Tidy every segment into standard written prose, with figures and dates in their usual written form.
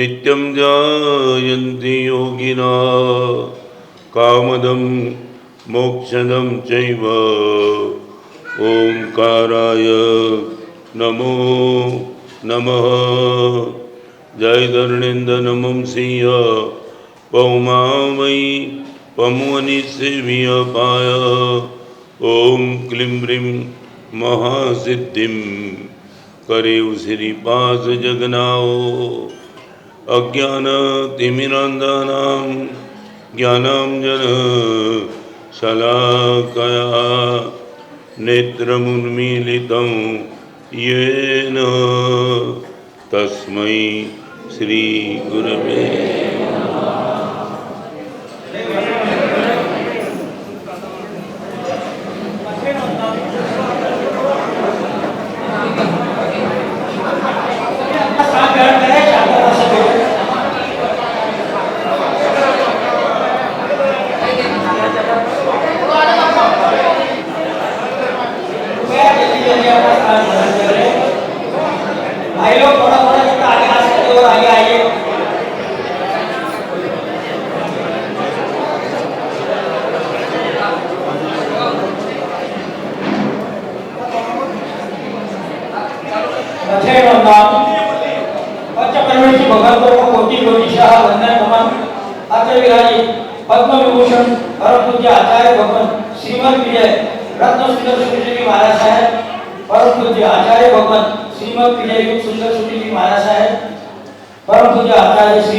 नित्यं जायन्ति योगिना कामदं मोक्षदं चैव ओंकाराय नमो नमः। जय धरणेन्द्रनमं सिंह पौमामयी पमुनि सेव्यपाय ओम क्लीं ब्रीं महासिद्धिं करेव श्रीपास जगनाओ अज्ञानतिमिरान्धानां ज्ञानाञ्जन शलाकया नेत्रमुन्मीलितं येन तस्मै श्री गुरवे भाई लोग थोड़ा थोड़ा जितना आगे आ सकते हो आगे आइए। पंचकर्मेशी भगवंतों को कोटि कोटि शाह वंदन नमन। अत्र विराजी पद्म विभूषण परम पूज्य आचार्य भगवान श्रीमद विजय रत्न सुंदर सूर्य जी महाराज साहब, परम पूज्य आचार्य भगवान श्रीमद विजय सुंदर सूर्य जी महाराज साहब, परम पूज्य आचार्य श्री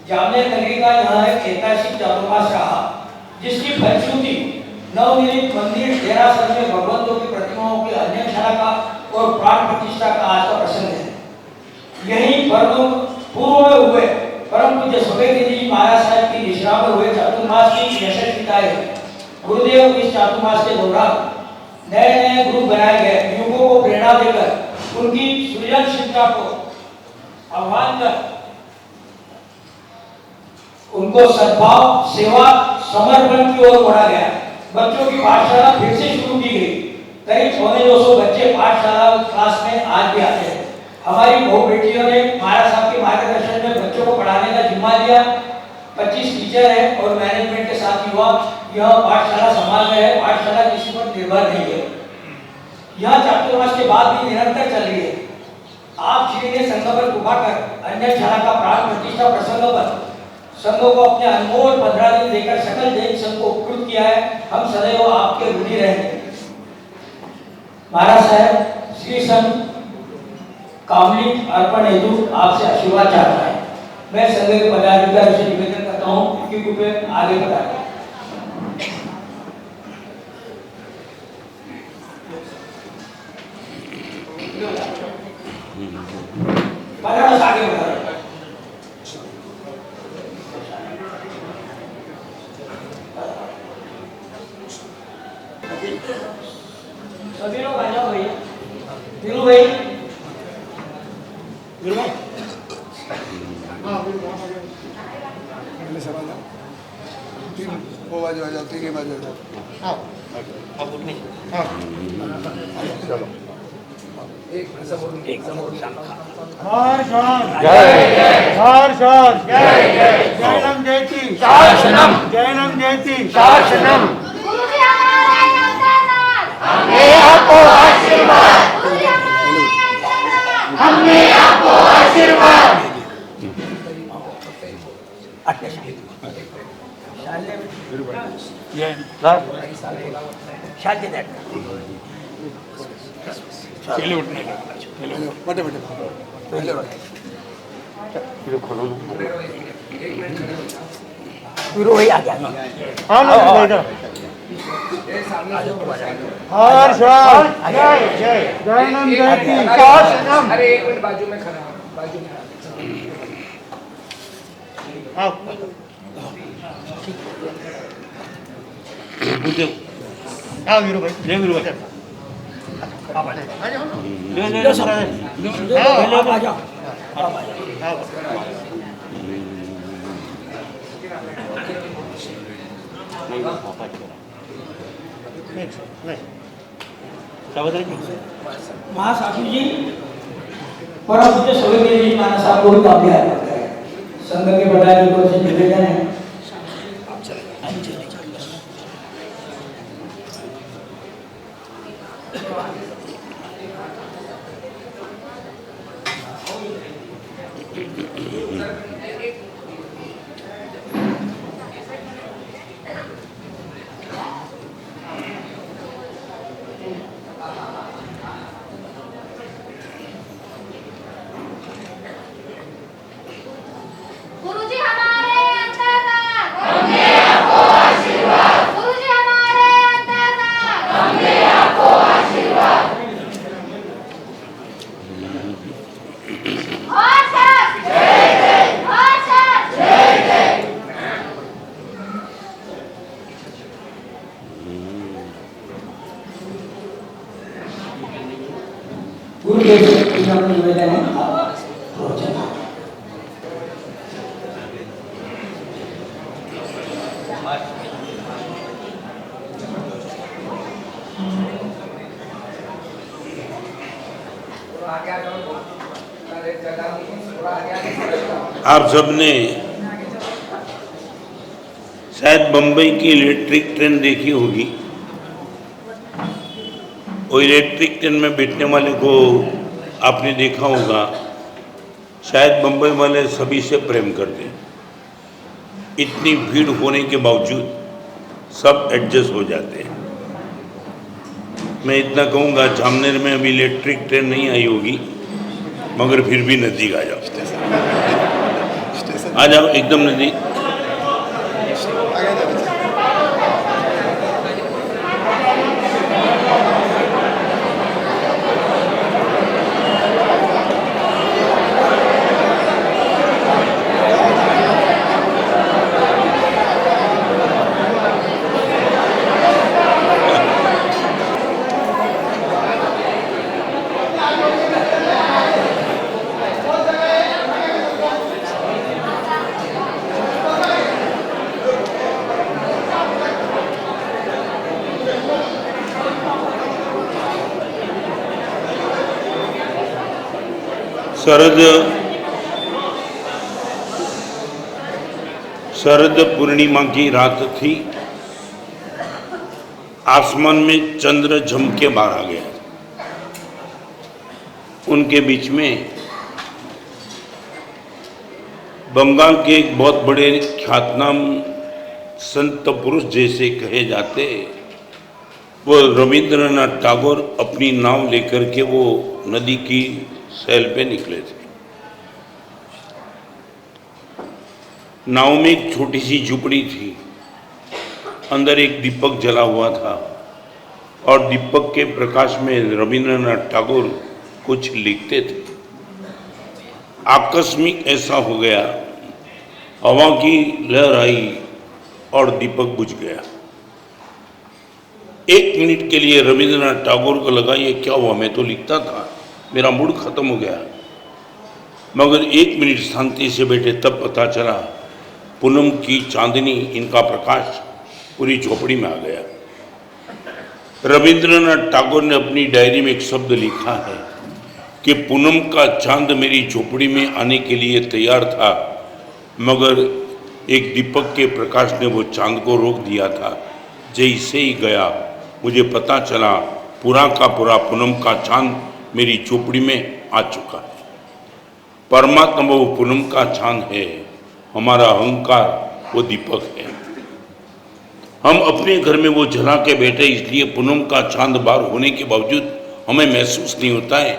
जामनेर नगरी का यहाँ एक ऐतिहासिक चातुर्मास रहा, जिसकी फलश्रुति नवनिर्मित मंदिर देरासर में भगवंतों की प्रतिमाओं की अन्यक्षरा का और प्राण प्रतिष्ठा का आज का प्रसंग है। यही वर्षों पूर्व में हुए परम पूज्य सवेद जी महाराज साहब की निश्रा में हुए चातुर्मास की यशस्विता है। गुरुदेव इस चातुर्मास के दौरान नए नए ग्रुप बनाए गए, युवकों को प्रेरणा देकर उनकी सृजनशीलता को आह्वान कर उनको सद्भाव सेवा समर्पण की ओर बढ़ा गया। बच्चों की पाठशाला फिर से शुरू की गई। करीब 250 बच्चे पाठशाला क्लास में आज भी आते हैं। हमारी बहु बेटियों ने महाराज साहब के मार्गदर्शन में बच्चों को पढ़ाने का जिम्मा लिया। 25 टीचर है और मैनेजमेंट के साथ युवा यह पाठशाला संभाल रहे हैं। पाठशाला किसी पर निर्भर नहीं है। यह चातुर्मास के बाद भी निरंतर चल रही है। आप श्री ने संघ पर कृपा कर अन्य शाला का प्राण प्रतिष्ठा प्रसंग पर संघ को अपने अनमोल 15 दिन देकर सकल जैन संघ को उपकृत किया है। हम सदैव आपके ऋणी रहेंगे। महाराज साहब श्री संघ कामली अर्पण हेतु आपसे आशीर्वाद चाहता है। मैं संघ के पदाधिकारियों से निवेदन करता हूँ कि कृपया आगे बढ़ाएं। आगे बढ़ाएं। सभी लोग आ जाओ भैया। वीरू भाई, वीरू भाई, अगले सर आ जाओ। 3 बजे आ जाओ, 3 बजे आ जाओ। हाँ अब उठने हाँ चलो एक जैनम जयती शासनम जैनम जयती शासनम हमने आपको आशीर्वाद हमने आपको आशीर्वाद शांति दे चलिए उठने बटे बटे पहले ये खोलो ना। वीरू भाई आ गया। हाँ ना हर साल जय जय जैनम जयती शासनम। अरे एक मिनट बाजू में खड़ा बाजू में आओ आओ वीरू भाई ले वीरू भाई आप आ जाओ ले ले ले आ जाओ महासाखी जी परम पूज्य स्वर्गीय जी महाराज साहब को भी काफी आदर करें। संघ के प्रधान जी को से निवेदन है। गुरुजी हमारे अंतर्गत होंगे आपको आशीर्वाद। गुरुजी हमारे अंतर्गत होंगे आपको आशीर्वाद। और साथ जय जय, और साथ जय जय। गुरुदेव से अपना निवेदन है। प्रवचन आप सबने शायद बम्बई की इलेक्ट्रिक ट्रेन देखी होगी। वो इलेक्ट्रिक ट्रेन में बैठने वाले को आपने देखा होगा। शायद बम्बई वाले सभी से प्रेम करते हैं। इतनी भीड़ होने के बावजूद सब एडजस्ट हो जाते हैं। मैं इतना कहूँगा, जामनेर में अभी इलेक्ट्रिक ट्रेन नहीं आई होगी, मगर फिर भी नज़दीक आ जाओ, आ जाओ एकदम नज़दीक। शरद पूर्णिमा की रात थी। आसमान में चंद्र झमके बाहर आ गया। उनके बीच में बंगाल के एक बहुत बड़े ख्यातनाम संत पुरुष जैसे कहे जाते, वो रविंद्रनाथ टैगोर अपनी नाव लेकर के वो नदी की सैल पे निकले थे। नाव में एक छोटी सी झुपड़ी थी, अंदर एक दीपक जला हुआ था और दीपक के प्रकाश में रविंद्रनाथ टैगोर कुछ लिखते थे। आकस्मिक ऐसा हो गया, हवा की लहर आई और दीपक बुझ गया। 1 मिनट के लिए रविंद्रनाथ टैगोर को लगा ये क्या हुआ, मैं तो लिखता था, मेरा मूड खत्म हो गया। मगर 1 मिनट शांति से बैठे तब पता चला पूनम की चांदनी, इनका प्रकाश पूरी झोपड़ी में आ गया। रविंद्रनाथ टैगोर ने अपनी डायरी में एक शब्द लिखा है कि पूनम का चांद मेरी झोपड़ी में आने के लिए तैयार था, मगर एक दीपक के प्रकाश ने वो चांद को रोक दिया था। जैसे ही गया मुझे पता चला पूरा का पूरा पूनम का चांद मेरी झोपड़ी में आ चुका है। परमात्मा वो पूनम का चांद है, हमारा अहंकार वो दीपक है। हम अपने घर में वो जला के बैठे, इसलिए पूनम का चांद बाहर होने के बावजूद हमें महसूस नहीं होता है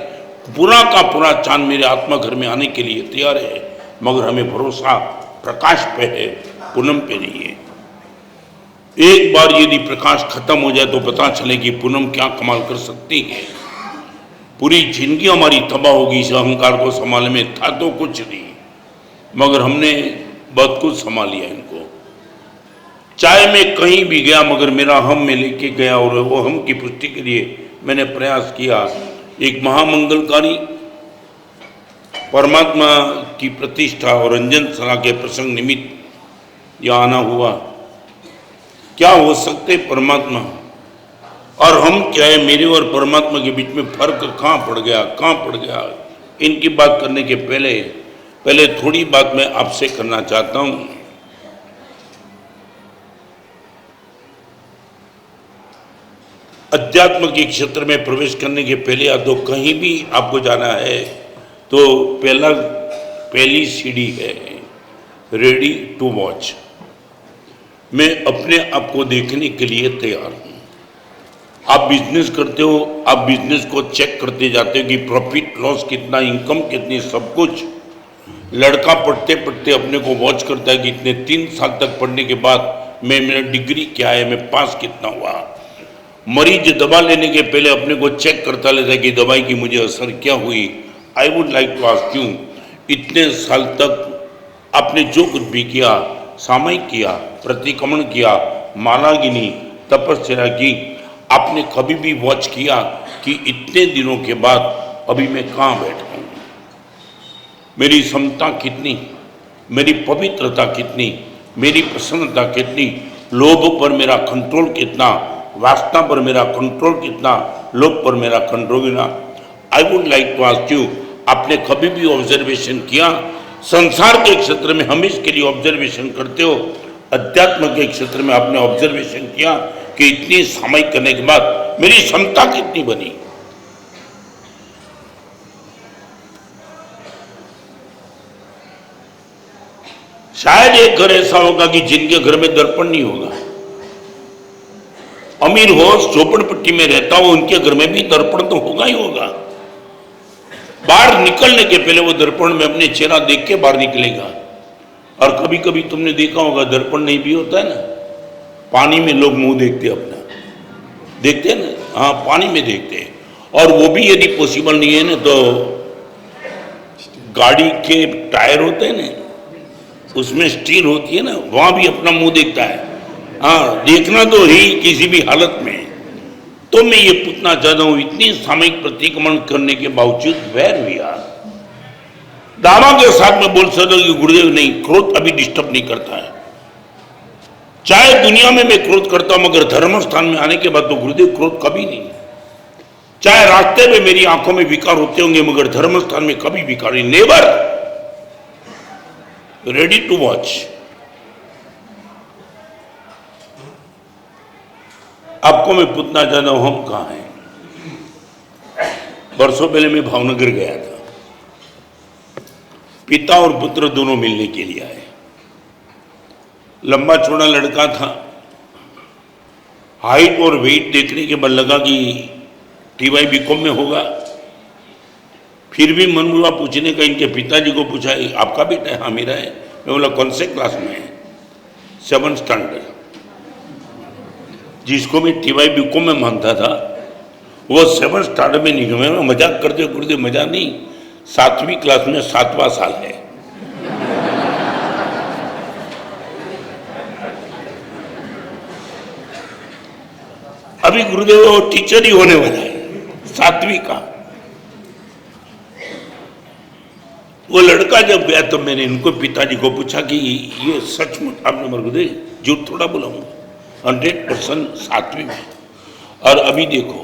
पूरा का पूरा चांद मेरे आत्मा घर में आने के लिए तैयार है, मगर हमें भरोसा प्रकाश पे है, पूनम पे नहीं है। एक बार यदि प्रकाश खत्म हो जाए तो पता चले कि पूनम क्या कमाल कर सकती है। पूरी जिंदगी हमारी तबाह होगी इस अहंकार को संभालने में। था तो कुछ नहीं, मगर हमने बहुत कुछ संभाल लिया इनको। चाहे मैं कहीं भी गया मगर मेरा हम में लेके गया, और वो हम की पुष्टि के लिए मैंने प्रयास किया। एक महामंगलकारी परमात्मा की प्रतिष्ठा और रंजन सला के प्रसंग निमित्त यहाँ आना हुआ। क्या हो सकते परमात्मा और हम क्या है, मेरे और परमात्मा के बीच में फर्क कहाँ पड़ गया, कहाँ पड़ गया। इनकी बात करने के पहले थोड़ी बात मैं आपसे करना चाहता हूं। अध्यात्म के क्षेत्र में प्रवेश करने के पहले या तो कहीं भी आपको जाना है तो पहली सीढ़ी है रेडी टू वॉच। मैं अपने आप को देखने के लिए तैयार हूं। आप बिजनेस करते हो, आप बिजनेस को चेक करते जाते हो कि प्रॉफिट लॉस कितना, इनकम कितनी, सब कुछ। लड़का पढ़ते पढ़ते अपने को वॉच करता है कि इतने 3 साल तक पढ़ने के बाद मेरा डिग्री क्या है, मैं पास कितना हुआ। मरीज दवा लेने के पहले अपने को चेक करता लेता है कि दवाई की मुझे असर क्या हुई। I would like to ask you, इतने साल तक आपने जो कुछ भी किया, सामयिक किया, प्रतिक्रमण किया, माला गिनी, तपस्या की, आपने कभी भी वॉच किया कि इतने दिनों के बाद अभी मैं कहाँ बैठा हूँ, मेरी समता कितनी, मेरी पवित्रता कितनी, मेरी प्रसन्नता कितनी, लोभ पर मेरा कंट्रोल कितना, वासना पर मेरा कंट्रोल कितना, लोभ पर मेरा कंट्रोल कितना। I would like to ask you, आपने कभी भी ऑब्जर्वेशन किया? संसार के क्षेत्र में हम इसके लिए ऑब्जर्वेशन करते हो, अध्यात्म के क्षेत्र में आपने ऑब्जर्वेशन किया कि इतनी सामयिक करने के बाद मेरी क्षमता कितनी बनी? शायद एक घर ऐसा होगा कि जिनके घर में दर्पण नहीं होगा। अमीर हो, झोपड़पट्टी में रहता हो, उनके घर में भी दर्पण तो होगा ही होगा। बाहर निकलने के पहले वो दर्पण में अपने चेहरा देख के बाहर निकलेगा। और कभी कभी तुमने देखा होगा दर्पण नहीं भी होता है ना, पानी में लोग मुंह देखते अपना, देखते हैं ना, हाँ पानी में देखते हैं। और वो भी यदि पॉसिबल नहीं है ना तो गाड़ी के टायर होते हैं ना, उसमें स्टील होती है ना, वहां भी अपना मुंह देखता है। हाँ, देखना तो ही किसी भी हालत में। तो मैं ये पूछना चाहता हूं, इतनी सामयिक प्रतिक्रमण करने के बावजूद वेर वी आर, दावा के साथ में बोल सकता हूं कि गुरुदेव नहीं, क्रोध अभी डिस्टर्ब नहीं करता है। चाहे दुनिया में मैं क्रोध करता हूं, मगर धर्म स्थान में आने के बाद तो गुरुदेव क्रोध कभी नहीं। चाहे रास्ते में मेरी आंखों में विकार होते होंगे, मगर धर्म स्थान में कभी विकार नहीं, नेवर। Ready to watch. आपको मैं पूछना चाहता हूं, हम कहां हैं? वर्षों पहले मैं भावनगर गया था, पिता और पुत्र दोनों मिलने के लिए आए। लंबा चौड़ा लड़का था, हाइट और वेट देखने के बाद लगा कि TY BCom में होगा। फिर भी मन हुआ पूछने का, इनके पिताजी को पूछा, आपका बेटा है? हाँ मेरा है। मैं बोला कौन से क्लास में है? 7th standard. जिसको मैं TY BCom में मानता था वो 7th स्टैंडर्ड में नहीं गया। मैं मजाक करते हो गुरुदेव, मजाक नहीं, 7वीं क्लास में 7वां साल है। अभी गुरुदेव वो टीचर ही होने वाला है 7वीं का। वो लड़का जब गया तो मैंने इनको पिताजी को पूछा कि ये सचमुच आपने गुरुदेव झूठ थोड़ा बोलाऊंगा, 100% 7वीं में। और अभी देखो,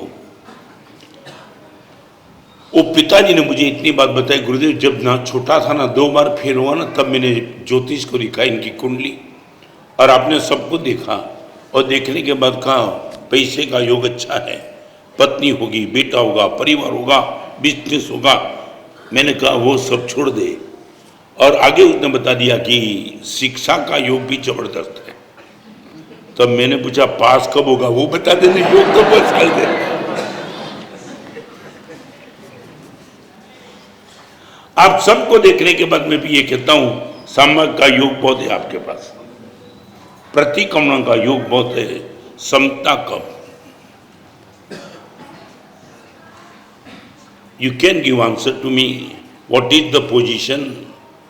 वो पिताजी ने मुझे इतनी बात बताई, गुरुदेव जब ना छोटा था ना 2 बार फेल हुआ ना, तब मैंने ज्योतिष को लिखा इनकी कुंडली, और आपने सबको देखा और देखने के बाद कहा पैसे का योग अच्छा है, पत्नी होगी, बेटा होगा, परिवार होगा, बिजनेस होगा। मैंने कहा वो सब छोड़ दे, और आगे उसने बता दिया कि शिक्षा का योग भी जबरदस्त है। तब मैंने पूछा पास कब होगा? वो बता देने, योग तो बस कर दे। आप सबको देखने के बाद मैं भी ये कहता हूं, सामयिक का योग बहुत है आपके पास, प्रतिक्रमण का योग बहुत है, समता कब? You can give answer to me, what is the position?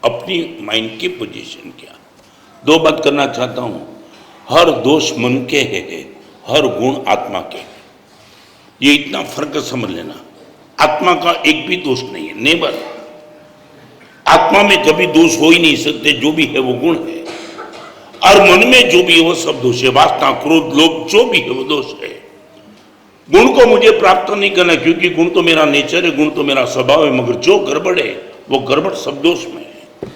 अपनी माइंड की पोजीशन क्या? 2 बात करना चाहता हूं, हर दोष मन के है, हर गुण आत्मा के। ये इतना फर्क समझ लेना, आत्मा का एक भी दोष नहीं है, नेवर। आत्मा में कभी दोष हो ही नहीं सकते, जो भी है वो गुण है। और मन में जो भी है वो सब दोष है, वासना, क्रोध, लोभ जो भी है वो दोष है। गुण को मुझे प्राप्त नहीं करना, क्योंकि गुण तो मेरा नेचर है, गुण तो मेरा स्वभाव है, मगर जो गड़बड़ है वो गड़बड़ सब दोष में है।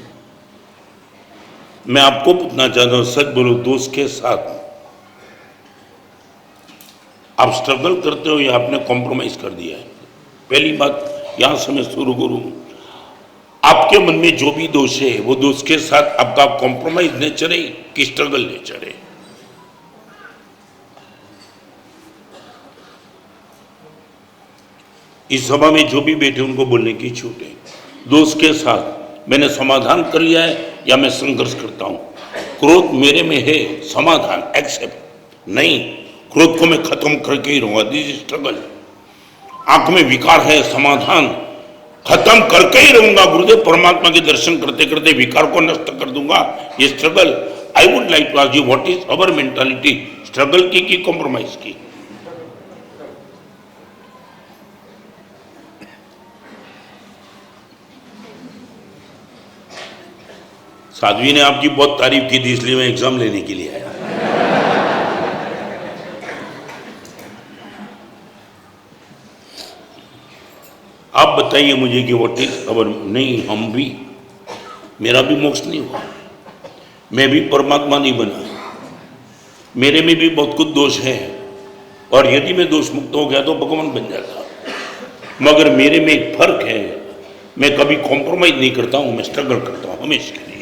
मैं आपको पूछना चाहता हूं, सच बोलो, दोस्त के साथ आप स्ट्रगल करते हो या आपने कॉम्प्रोमाइज कर दिया है? पहली बात यहां से मैं शुरू करूं, आपके मन में जो भी दोष है वो दोष के साथ आपका कॉम्प्रोमाइज नेचर है कि स्ट्रगल नेचर है? इस सभा में जो भी बैठे उनको बोलने की छूट है। दोस्त के साथ मैंने समाधान कर लिया है या मैं संघर्ष करता हूं? क्रोध मेरे में है, समाधान एक्सेप्ट नहीं, क्रोध को मैं खत्म करके ही रहूंगा, दिस इज स्ट्रगल। आंख में विकार है, समाधान खत्म करके ही रहूंगा, गुरुदेव परमात्मा के दर्शन करते करते विकार को नष्ट कर दूंगा, ये struggle. I would like to ask you, what is our mentality, struggle की कि कॉम्प्रोमाइज की? साध्वी ने आपकी बहुत तारीफ की थी, इसलिए मैं एग्जाम लेने के लिए आया। आप बताइए मुझे कि व्हाट इज अवर, नहीं हम भी, मेरा भी मोक्ष नहीं हुआ, मैं भी परमात्मा नहीं बना, मेरे में भी बहुत कुछ दोष है, और यदि मैं दोष मुक्त हो गया तो भगवान बन जाता। मगर मेरे में एक फर्क है, मैं कभी कॉम्प्रोमाइज नहीं करता हूं, मैं स्ट्रगल करता हूं हमेशा के लिए।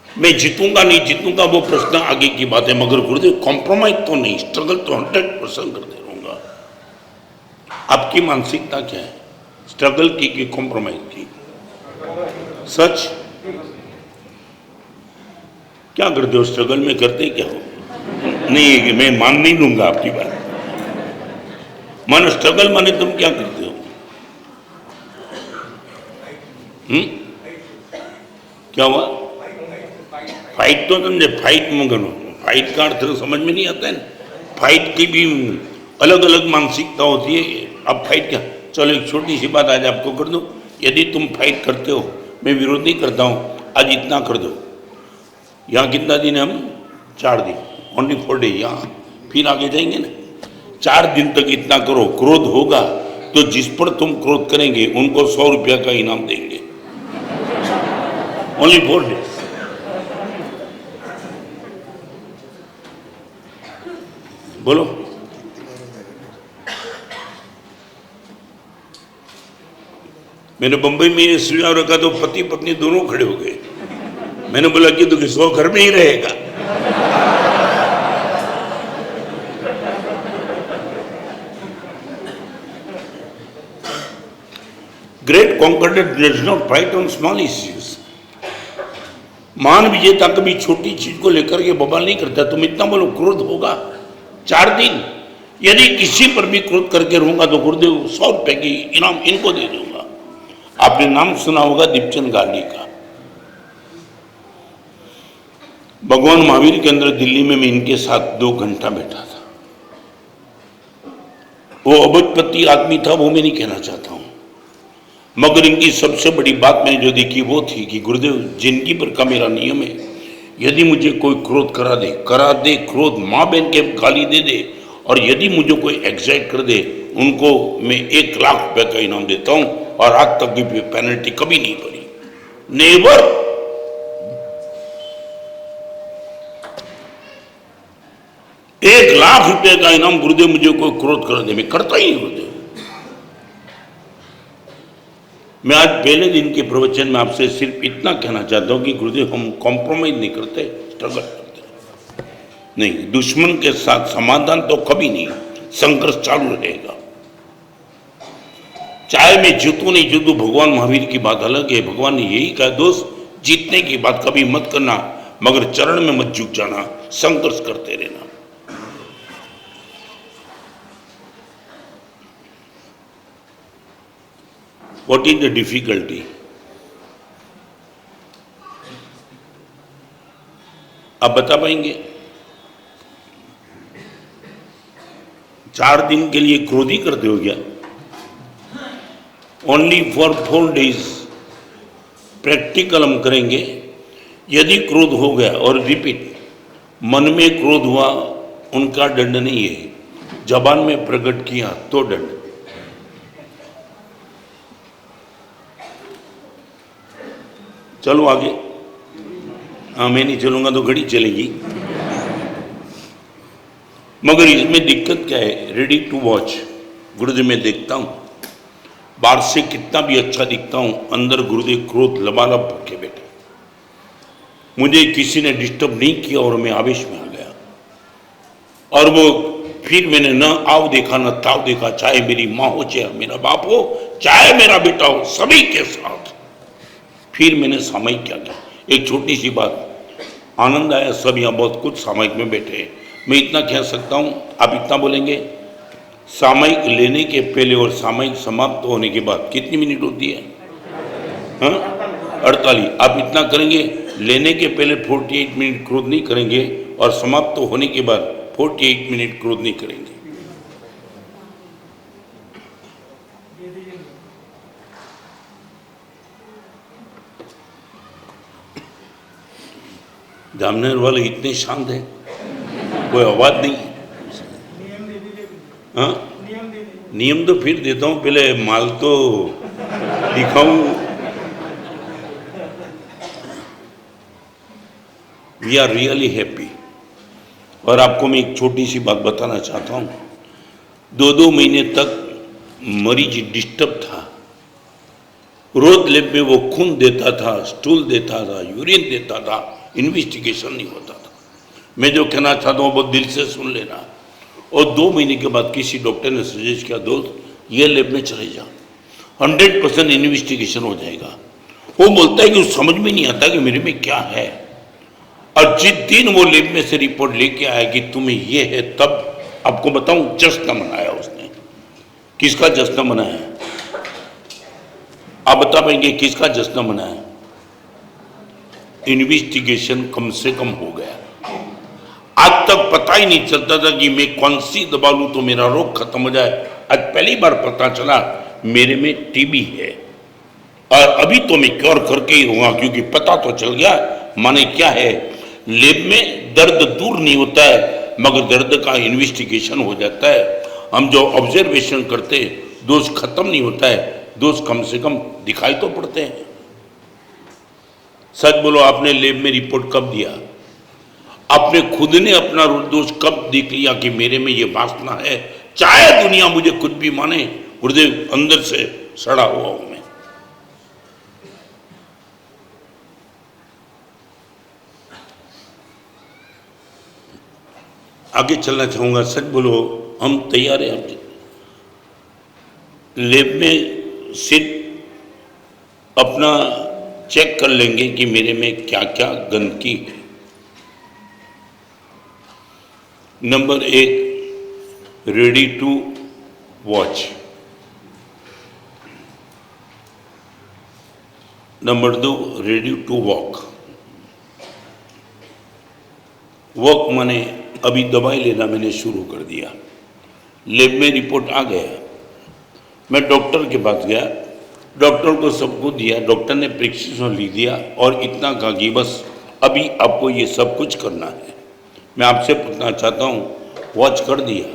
मैं जीतूंगा नहीं जीतूंगा वो प्रश्न आगे की बात है, मगर गुरुदेव कॉम्प्रोमाइज तो नहीं, स्ट्रगल तो 100% करते रहूंगा। आपकी मानसिकता क्या है, स्ट्रगल की कि कॉम्प्रोमाइज की? सच क्या करते हो, स्ट्रगल में करते क्या हो? नहीं है कि मैं मान नहीं लूंगा आपकी बात, मानो स्ट्रगल माने तुम क्या करते हो? क्या हुआ? फाइट तो समझे, फाइट मगर फाइट का अर्थ समझ में नहीं आता है ना, फाइट की भी अलग अलग मानसिकता होती है। अब फाइट क्या, चलो एक छोटी सी बात आज आपको कर दूं, यदि तुम फाइट करते हो, मैं विरोध नहीं करता हूं, आज इतना कर दो, यहाँ कितना दिन है हम? 4 दिन, ओनली 4 डे, यहाँ फिर आगे जाएंगे ना, 4 दिन तक इतना करो, क्रोध होगा तो जिस पर तुम क्रोध करेंगे उनको 100 रुपया का इनाम देंगे, ओनली 4 डेज। बोलो, मैंने बंबई में ये सुझाव रखा तो पति पत्नी दोनों खड़े हो गए। मैंने बोला कि तो 100 घर में ही रहेगा। Great conqueror does not fight on small issues. महान विजेता कभी छोटी चीज को लेकर के बवाल नहीं करता। तुम इतना बोलो क्रोध होगा 4 दिन, यदि किसी पर भी क्रोध करके रहूंगा तो गुरुदेव 100 रुपए की इनाम इनको दे दूंगा। आपने नाम सुना होगा दीपचंद गांधी का। भगवान महावीर के अंदर दिल्ली में मैं इनके साथ 2 घंटा बैठा था। वो अबजपति आदमी था, वो मैं नहीं कहना चाहता हूं, मगर इनकी सबसे बड़ी बात मैंने जो देखी वो थी कि गुरुदेव जिंदगी भर का मेरा नियम है, यदि मुझे कोई क्रोध करा दे, क्रोध माँ बहन के गाली दे दे, और यदि मुझे कोई एग्जाइट कर दे उनको मैं 1 लाख रुपए का इनाम देता हूं, और आज तक भी पेनल्टी कभी नहीं पड़ी, नेवर। एक 1 लाख रुपए का इनाम गुरुदेव मुझे कोई क्रोध कर दे, मैं करता ही नहीं गुरुदेव। मैं आज पहले दिन के प्रवचन में आपसे सिर्फ इतना कहना चाहता हूं कि गुरुदेव हम कॉम्प्रोमाइज नहीं करते, स्ट्रगल करते नहीं। दुश्मन के साथ समाधान तो कभी नहीं, संघर्ष चालू रहेगा। चाहे मैं जीतूं नहीं जीतूं, भगवान महावीर की बात अलग है। भगवान ने यही कहा, दोस्त जीतने की बात कभी मत करना, मगर चरण में मत झुक जाना, संघर्ष करते रहना। What is the difficulty? आप बता पाएंगे? 4 दिन के लिए क्रोध ही करते हो क्या? ओनली फॉर 4 days प्रैक्टिकल हम करेंगे। यदि क्रोध हो गया, और रिपीट, मन में क्रोध हुआ उनका दंड नहीं है, जबान में प्रकट किया तो दंड। चलो आगे। हाँ, मैं नहीं चलूंगा तो घड़ी चलेगी। मगर इसमें दिक्कत क्या है? Ready to watch. गुरुदेव मैं देखता हूं, बाहर से कितना भी अच्छा दिखता हूं, अंदर गुरुदेव क्रोध लबालब भूखे बैठे। मुझे किसी ने डिस्टर्ब नहीं किया और मैं आवेश में आ गया। और वो फिर मैंने न आव देखा न ताव देखा, चाहे मेरी माँ हो, चाहे मेरा बाप हो, चाहे मेरा बेटा हो, सभी के साथ फिर मैंने सामयिक क्या किया। एक छोटी सी बात, आनंद आया। सब यहाँ बहुत कुछ सामयिक में बैठे हैं। मैं इतना कह सकता हूँ, आप इतना बोलेंगे, सामयिक लेने के पहले और सामयिक समाप्त होने के बाद कितनी मिनट होती है? हाँ, 48। आप इतना करेंगे, लेने के पहले 48 मिनट क्रोध नहीं करेंगे और समाप्त होने के बाद 48 मिनट क्रोध नहीं करेंगे। जामनगर वाले इतने शांत हैं, कोई आवाज नहीं। हाँ, नियम तो फिर देता हूं, पहले माल तो दिखाऊं। We are really happy. और आपको मैं एक छोटी सी बात बताना चाहता हूं। 2-2 महीने तक मरीज डिस्टर्ब था। रोज लैब में वो खून देता था, स्टूल देता था, यूरिन देता था, इन्वेस्टिगेशन नहीं होता था। मैं जो कहना चाहता हूँ बहुत दिल से सुन लेना। और 2 महीने के बाद किसी डॉक्टर ने सजेस्ट किया, दोस्त ये लैब में चले जाओ, 100% इन्वेस्टिगेशन हो जाएगा। वो बोलता है कि समझ में नहीं आता कि मेरे में क्या है। और जिस दिन वो लैब में से रिपोर्ट लेके आया कि तुम्हें ये है, तब आपको बताऊं जश्न मनाया उसने। किसका जश्न मनाया? आप बता पाएंगे किसका जश्न मनाया? इन्वेस्टिगेशन कम से कम हो गया। आज तक पता ही नहीं चलता था कि मैं कौन सी दवा लूं तो मेरा रोग खत्म हो जाए। आज पहली बार पता चला मेरे में टीबी है। और अभी तो मैं क्योर करके ही रहूंगा, क्योंकि पता तो चल गया। माने क्या है, लैब में दर्द दूर नहीं होता है, मगर दर्द का इन्वेस्टिगेशन हो जाता है। हम जो ऑब्जर्वेशन करते दोष खत्म नहीं होता है, दोष कम से कम दिखाई तो पड़ते हैं। सच बोलो, आपने लैब में रिपोर्ट कब दिया? आपने खुद ने अपना दोष कब देख लिया कि मेरे में ये वासना है? चाहे दुनिया मुझे कुछ भी माने, गुरुदेव अंदर से सड़ा हुआ हूं मैं। आगे चलना चाहूंगा। सच बोलो, हम तैयार हैं। आप लैब में सिर्फ अपना चेक कर लेंगे कि मेरे में क्या क्या गंदगी है। Number 1, ready to watch. Number 2, ready to walk. Walk माने अभी दवाई लेना मैंने शुरू कर दिया। लैब में रिपोर्ट आ गया, मैं डॉक्टर के पास गया, डॉक्टर को सबको दिया, डॉक्टर ने प्रिस्क्रिप्शन लिख दिया और इतना कहा कि बस अभी आपको ये सब कुछ करना है। मैं आपसे पूछना चाहता हूँ, वॉच कर दिया?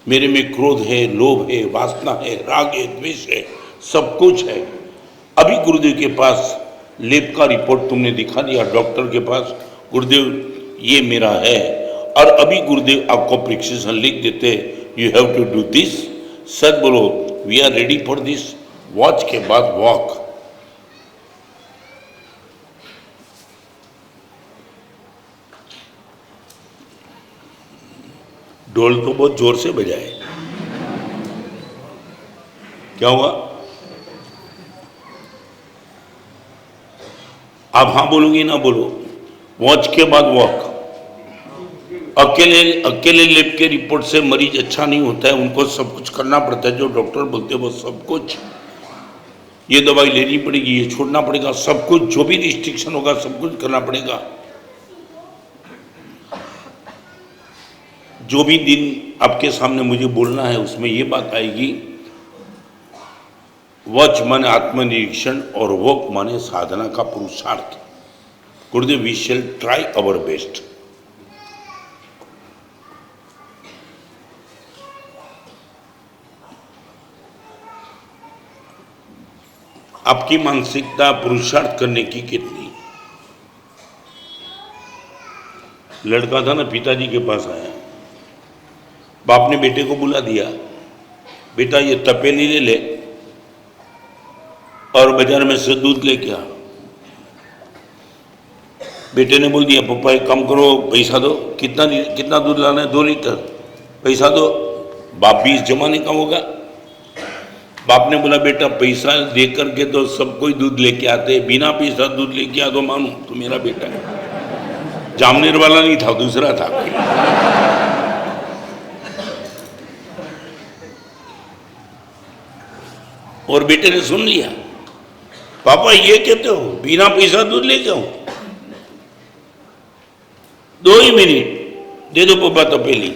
मेरे में क्रोध है, लोभ है, वासना है, राग है, द्वेष है, सब कुछ है। अभी गुरुदेव के पास लैब का रिपोर्ट तुमने दिखा दिया, डॉक्टर के पास, गुरुदेव ये मेरा है। और अभी गुरुदेव आपको प्रिस्क्रिप्शन लिख देते, you have to do this. सच बोलो, we are ready for this. Watch के बाद वॉक। ढोल तो बहुत जोर से बजाए, क्या हुआ? आप हाँ बोलोगे ना बोलो? वॉच के बाद वॉक। अकेले लैब के रिपोर्ट से मरीज अच्छा नहीं होता है, उनको सब कुछ करना पड़ता है। जो डॉक्टर बोलते हैं वो सब कुछ, ये दवाई लेनी पड़ेगी, ये छोड़ना पड़ेगा, सब कुछ, जो भी रिस्ट्रिक्शन होगा सब कुछ करना पड़ेगा। जो भी दिन आपके सामने मुझे बोलना है उसमें ये बात आएगी, वॉच माने आत्मनिरीक्षण और वॉक माने साधना का पुरुषार्थ। Gurudev, we shall try our best. आपकी मानसिकता पुरुषार्थ करने की कितनी? लड़का था ना, पिताजी के पास आया, बाप ने बेटे को बुला दिया, बेटा ये तपेली ले ले और बाजार में से दूध लेके आ। बेटे ने बोल दिया, पापा एक काम करो, पैसा दो। कितना दूध लाना है? 2 लीटर। पैसा दो। बाप भी इस जमाने का होगा। बाप ने बोला, बेटा पैसा दे करके तो सब कोई दूध लेके आते, बिना पैसा दूध लेके आ दो मानू तो मेरा बेटा है। जामनेर वाला नहीं था, दूसरा था। और बेटे ने सुन लिया, पापा ये कहते हो बिना पैसा दूध लेके आओ? 2 ही मिनट दे दो पापा तपेली।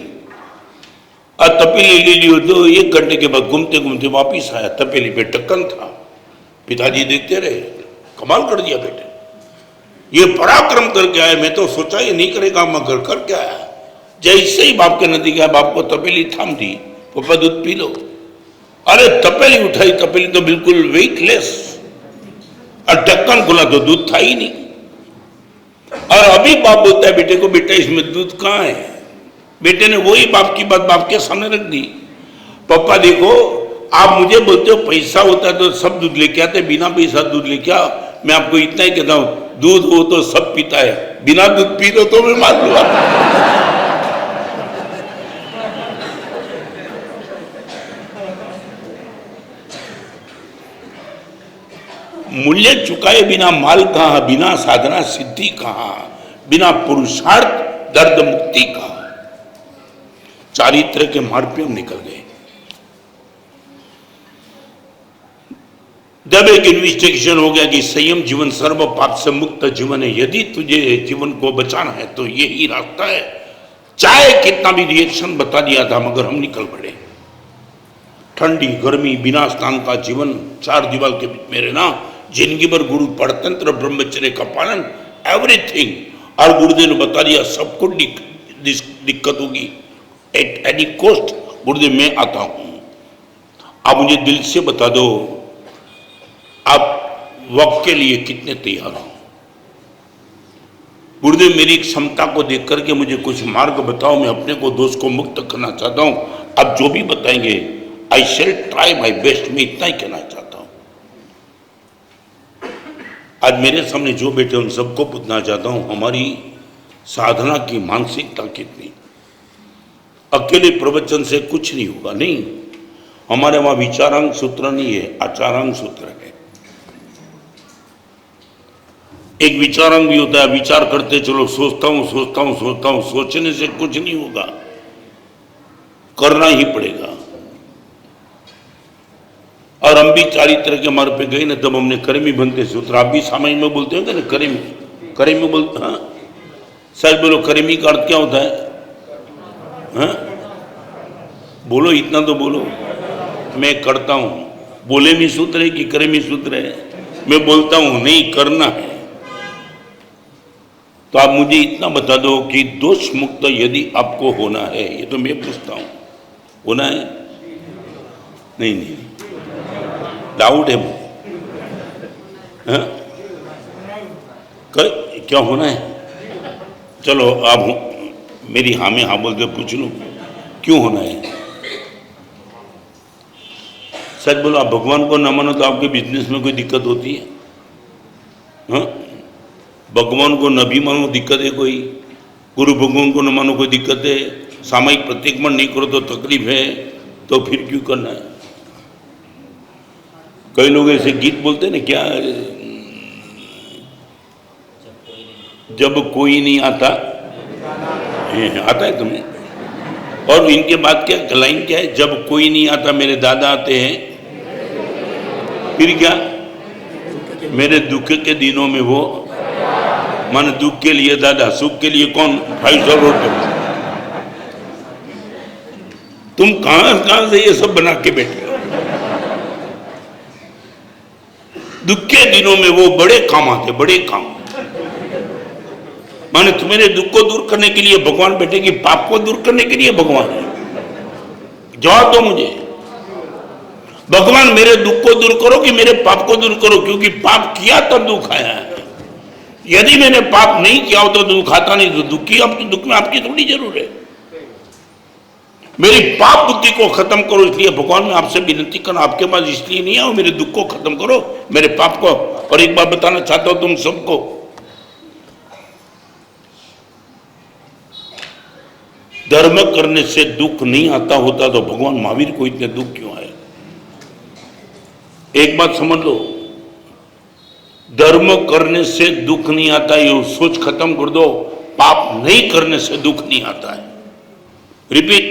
और तपेली ले लियो। तो 1 घंटे के बाद घूमते घूमते वापिस आया, तपेली पे ढक्कन था। पिताजी देखते रहे, कमाल कर दिया बेटे, ये पराक्रम करके आया, मैं तो सोचा ये नहीं करेगा मगर करके आया। जैसे ही बाप के नजदीक गया, बाप को तपेली थाम दी, पापा दूध पी लो। अरे तपेली उठाई, तपेली तो बिल्कुल वेटलेस, और ढक्कन खुला तो दूध था ही नहीं। और अभी बाप बोलता है बेटे को, बेटा इसमें दूध कहाँ है? बेटे ने वही बाप की बात बाप के सामने रख दी। पापा देखो, आप मुझे बोलते हो पैसा होता है तो सब दूध लेके आते, बिना पैसा दूध लेके आओ। मैं आपको इतना ही कहता हूं, दूध हो तो सब पीता है, बिना दूध पी दो तो मैं मान लूंगा। मूल्य चुकाए बिना माल कहाँ, बिना साधना सिद्धि कहाँ, बिना पुरुषार्थ दर्द मुक्ति कहाँ। चारित्र के मार्ग पे हम निकल गए। जब एक इन्वेस्टिगेशन हो गया कि संयम जीवन सर्व पाप से मुक्त जीवन है, यदि तुझे जीवन को बचाना है तो यही रास्ता है। चाहे कितना भी रिएक्शन बता दिया था, मगर हम निकल पड़े। ठंडी गर्मी बिना स्नान का जीवन, 4 दीवार के बीच में रहना, जिंदगी भर गुरु परतंत्र ब्रह्मचर्य का पालन, एवरीथिंग। और गुरुदेव ने बता दिया सबको दिक्कत होगी, एट एनी कॉस्ट। गुरुदेव मैं आता हूं, आप मुझे दिल से बता दो आप वक्त के लिए कितने तैयार हो। गुरुदेव मेरी क्षमता को देख करके मुझे कुछ मार्ग बताओ, मैं अपने को दोष को मुक्त करना चाहता हूं। आप जो भी बताएंगे आई शैल ट्राई माई बेस्ट, मैं इतना ही कहना चाहता हूं। आज मेरे सामने जो बैठे उन सबको पूछना चाहता हूं, हमारी साधना की मानसिकता कितनी? अकेले प्रवचन से कुछ नहीं होगा, नहीं। हमारे वहां विचारांग सूत्र नहीं है, आचारांग सूत्र है। एक विचारांग भी होता है, विचार करते चलो, सोचता हूं सोचता हूं सोचता हूं, सोचने से कुछ नहीं होगा, करना ही पड़ेगा। और हम भी चारित्र के मार्ग पे गए ना, तब हमने कर्मी बनते सूत्र, आप भी सामान्य में बोलते होंगे ना, कर्मी बोलते। हाँ सर बोलो, कर्मी का अर्थ क्या होता है? हाँ बोलो, इतना तो बोलो। मैं करता हूं, बोले भी सूत्र है कि कर्मी सूत्र है? मैं बोलता हूं, नहीं करना है। तो आप मुझे इतना बता दो कि दोष मुक्त यदि आपको होना है, ये तो मैं पूछता हूं, होना है? नहीं, डाउट है मुझे। हाँ? क्या होना है? चलो आप मेरी हाँ में हाँ बोल के पूछ लो, क्यों होना है? सच बोलो, आप भगवान को न मानो तो आपके बिजनेस में कोई दिक्कत होती है? हाँ? भगवान को न भी मानो दिक्कत है कोई? गुरु भगवान को न मानो कोई दिक्कत है? सामायिक प्रतिक्रमण नहीं करो तो तकलीफ है, तो फिर क्यों करना है? कई लोग ऐसे गीत बोलते हैं ना, क्या जब कोई नहीं आता है तुम्हें? और इनके बाद क्या लाइन क्या है? जब कोई नहीं आता मेरे दादा आते हैं, फिर क्या? मेरे दुख के दिनों में वो, मन दुख के लिए दादा, सुख के लिए कौन? 5 स्टार होटल। तुम कहां से ये सब बना के बैठे हो? दुख के दिनों में वो बड़े काम आते, बड़े काम। माने तुम्हारे दुख को दूर करने के लिए भगवान बैठे कि पाप को दूर करने के लिए भगवान है? जवाब दो मुझे। भगवान मेरे दुख को दूर करो कि मेरे पाप को दूर करो, क्योंकि पाप किया तब दुख आया है। यदि मैंने पाप नहीं किया हो तो दुख आता नहीं, तो दुख की अब तो दुख में आपकी थोड़ी जरूर है। मेरी पाप बुद्धि को खत्म करो, इसलिए भगवान मैं आपसे विनती कर आपके पास इसलिए नहीं आओ, मेरे दुख को खत्म करो, मेरे पाप को। और एक बात बताना चाहता हूं तुम सबको, धर्म करने से दुख नहीं आता होता तो भगवान महावीर को इतने दुख क्यों आए? एक बात समझ लो, धर्म करने से दुख नहीं आता, ये सोच खत्म कर दो। पाप नहीं करने से दुख नहीं आता है। रिपीट,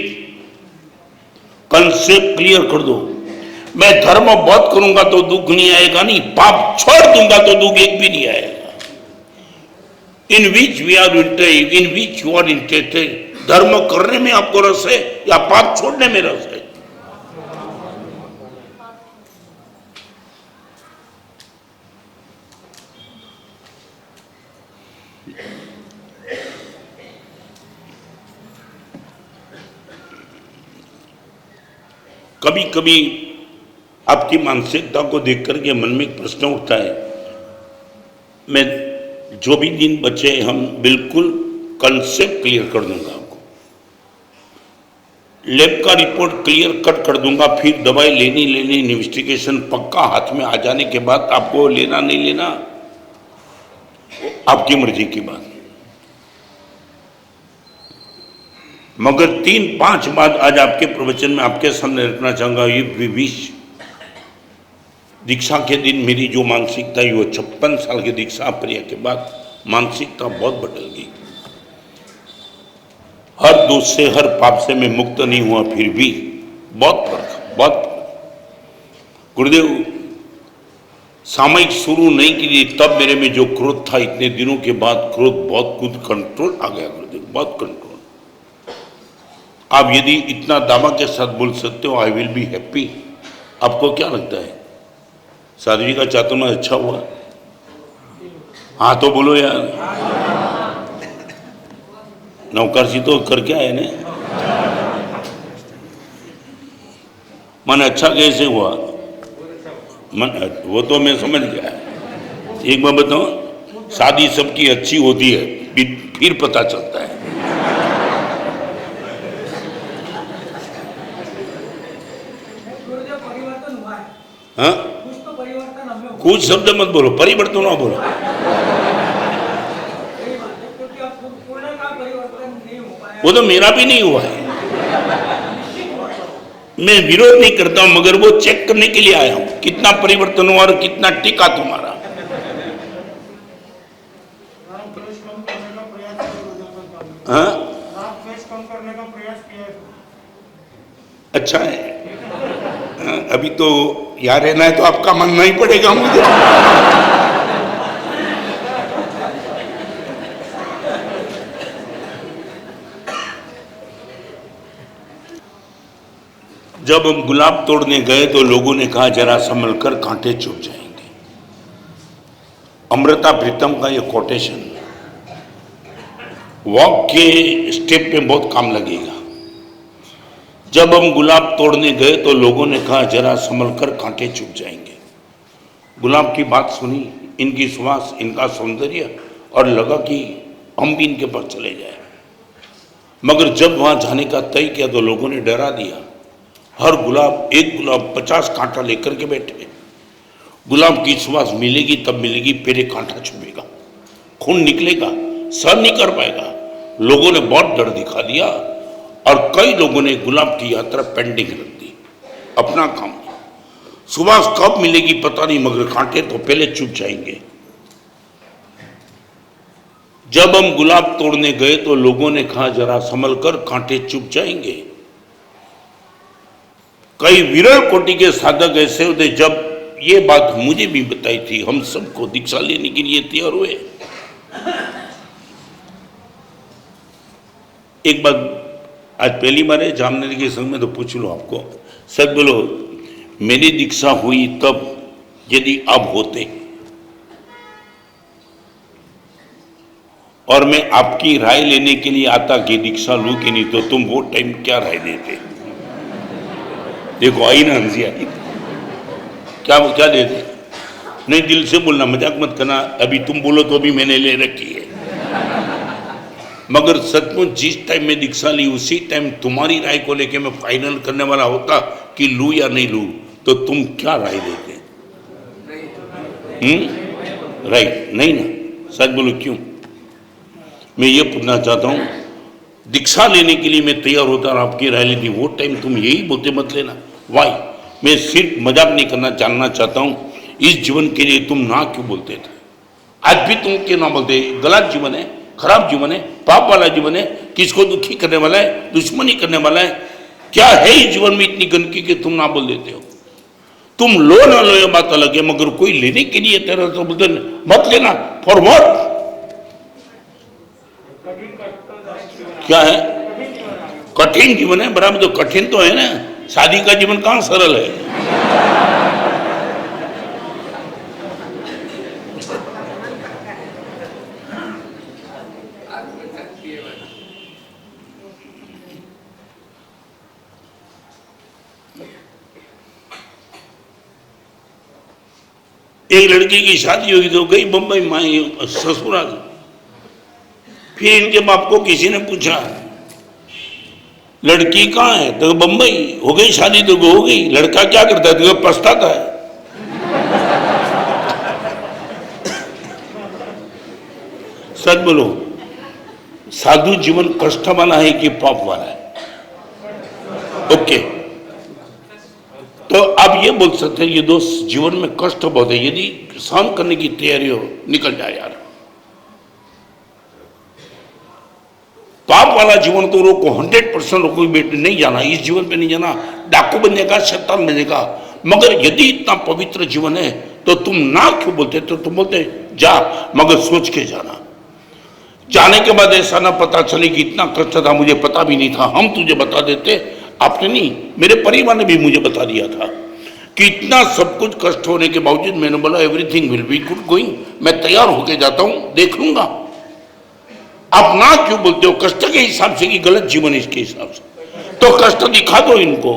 कंसेप्ट क्लियर कर दो। मैं धर्म बहुत करूंगा तो दुख नहीं आएगा, नहीं, पाप छोड़ दूंगा तो दुख एक भी नहीं आएगा। In which we are interested, in which you are interested, धर्म करने में आपको रस है या पाप छोड़ने में रस है? कभी कभी आपकी मानसिकता को देख करके मन में एक प्रश्न उठता है। मैं जो भी दिन बचे हम बिल्कुल कंसेप्ट क्लियर कर दूंगा आपको, लैब का रिपोर्ट क्लियर कट कर दूंगा, फिर दवाई लेनी इन्वेस्टिगेशन पक्का हाथ में आ जाने के बाद आपको लेना नहीं लेना आपकी मर्जी की बात। मगर 3-5 बात आज आपके प्रवचन में आपके सामने रखना चाहूंगा। ये विश दीक्षा के दिन मेरी जो मानसिकता है, वो 56 साल की दीक्षा प्रिया के बाद मानसिकता बहुत बदल गई। हर दोष से हर पाप से मैं मुक्त नहीं हुआ, फिर भी बहुत फर्क, बहुत फर्क। गुरुदेव सामयिक शुरू नहीं की तब मेरे में जो क्रोध था, इतने दिनों के बाद क्रोध बहुत कुछ कंट्रोल आ गया। गुरुदेव बहुत कंट्रोल। आप यदि इतना दावा के साथ बोल सकते हो आई विल बी हैप्पी, आपको क्या लगता है? साधु जी का चातुर्मास अच्छा हुआ? हाँ तो बोलो यार। नौकर जी तो करके आए ने, मन अच्छा कैसे हुआ? मन वो तो मैं समझ गया। एक बार बताओ, शादी सबकी अच्छी होती है, फिर पता चलता है। हाँ? कुछ शब्द मत बोलो, परिवर्तन ना बोलो। वो तो मेरा भी नहीं हुआ है, मैं विरोध नहीं करता हूं, मगर वो चेक करने के लिए आया हूं कितना परिवर्तन हुआ और कितना टिका तुम्हारा। हाँ? अच्छा है। हाँ, अभी तो यहाँ रहना है तो आपका मानना ही पड़ेगा मुझे। जब हम गुलाब तोड़ने गए तो लोगों ने कहा जरा संभल कर, कांटे चुभ जाएंगे। अमृता प्रीतम का ये कोटेशन वॉक के स्टेप पे बहुत काम लगेगा। जब हम गुलाब तोड़ने गए तो लोगों ने कहा जरा संभल कर, कांटे चुभ जाएंगे। गुलाब की बात सुनी, इनकी सुवास, इनका सौंदर्य, और लगा कि हम भी इनके पास चले जाए। मगर जब वहां जाने का तय किया तो लोगों ने डरा दिया। हर गुलाब, एक गुलाब 50 कांटा लेकर के बैठे। गुलाब की सुवास मिलेगी तब मिलेगी, पहले कांटा चुभेगा, खून निकलेगा, सहन नहीं कर पाएगा। लोगों ने बहुत डर दिखा दिया और कई लोगों ने गुलाब की यात्रा पेंडिंग रख दी। अपना काम, सुवास कब मिलेगी पता नहीं, मगर कांटे तो पहले चुभ जाएंगे। जब हम गुलाब तोड़ने गए तो लोगों ने कहा जरा संभल कर, कांटे चुभ जाएंगे। कई विरल कोटि के साधक ऐसे होते, जब ये बात मुझे भी बताई थी, हम सबको दीक्षा लेने के लिए तैयार हुए। एक बात आज पहली बार है जामनगर के संग में, तो पूछ लो आपको, सच बोलो, मेरी दीक्षा हुई तब यदि आप होते और मैं आपकी राय लेने के लिए आता कि दीक्षा लूं कि नहीं, तो तुम वो टाइम क्या राय देते? देखो आई ना हंसी आई। क्या क्या दे दे? नहीं, दिल से बोलना, मजाक मत करना। अभी तुम बोलो तो अभी मैंने ले रखी है, मगर सचमुच जिस टाइम में दीक्षा ली उसी टाइम तुम्हारी राय को लेके मैं फाइनल करने वाला होता कि लूं या नहीं लूं, तो तुम क्या राय देते? राइट नहीं ना? सच बोलो क्यों? मैं ये पूछना चाहता हूं, दीक्षा लेने के लिए मैं तैयार होता और आपकी राय लेती, वो टाइम तुम यही बोलते मत लेना। वाई? मैं सिर्फ मजाक नहीं करना, जानना चाहता हूं इस जीवन के लिए तुम ना क्यों बोलते थे? आज भी तुम क्यों ना बोलते? गलत जीवन है, खराब जीवन है, पाप वाला जीवन है, किसको दुखी करने वाला है, दुश्मनी करने वाला है। क्या है इस जीवन में इतनी गंदगी कि तुम ना बोल देते हो? तुम लो ना लो ये बात अलग है, मगर कोई लेने के लिए तेरा तो बोलते मत लेना। For what? क्या है? कठिन जीवन है, बराबर, तो कठिन तो है ना। शादी का जीवन कहां सरल है? एक लड़की की शादी होगी तो गई बंबई माई ससुराल, फिर इनके बाप को किसी ने पूछा लड़की कहाँ है, तो बंबई। हो गई शादी तो हो गई, लड़का क्या करता है? तो पछताता है। सच बोलो, साधु जीवन कष्ट वाला है कि पाप वाला है? ओके, तो आप ये बोल सकते हैं ये दोस्त जीवन में कष्ट बहुत है, यदि सहन करने की तैयारी हो निकल जाए यार। पाप वाला जीवन तो रोको, 100% रोको, बेटे नहीं जाना, इस जीवन पे नहीं जाना, डाकू बनने का, शैतान बनने का। मगर यदि इतना पवित्र जीवन है तो तुम ना क्यों बोलते? तो तुम बोलते जा, मगर सोच के जाना। जाने के बाद ऐसा ना पता चले कि इतना कष्ट था, मुझे पता भी नहीं था, हम तुझे बता देते। आपने नहीं, मेरे परिवार ने भी मुझे बता दिया था कि इतना सब कुछ कष्ट होने के बावजूद मैंने बोला everything will be good going, मैं तैयार होके जाता हूं, देख लूंगा। आप ना क्यों बोलते हो? कष्ट के हिसाब से कि गलत जीवन इसके हिसाब से? तो कष्ट दिखा दो इनको।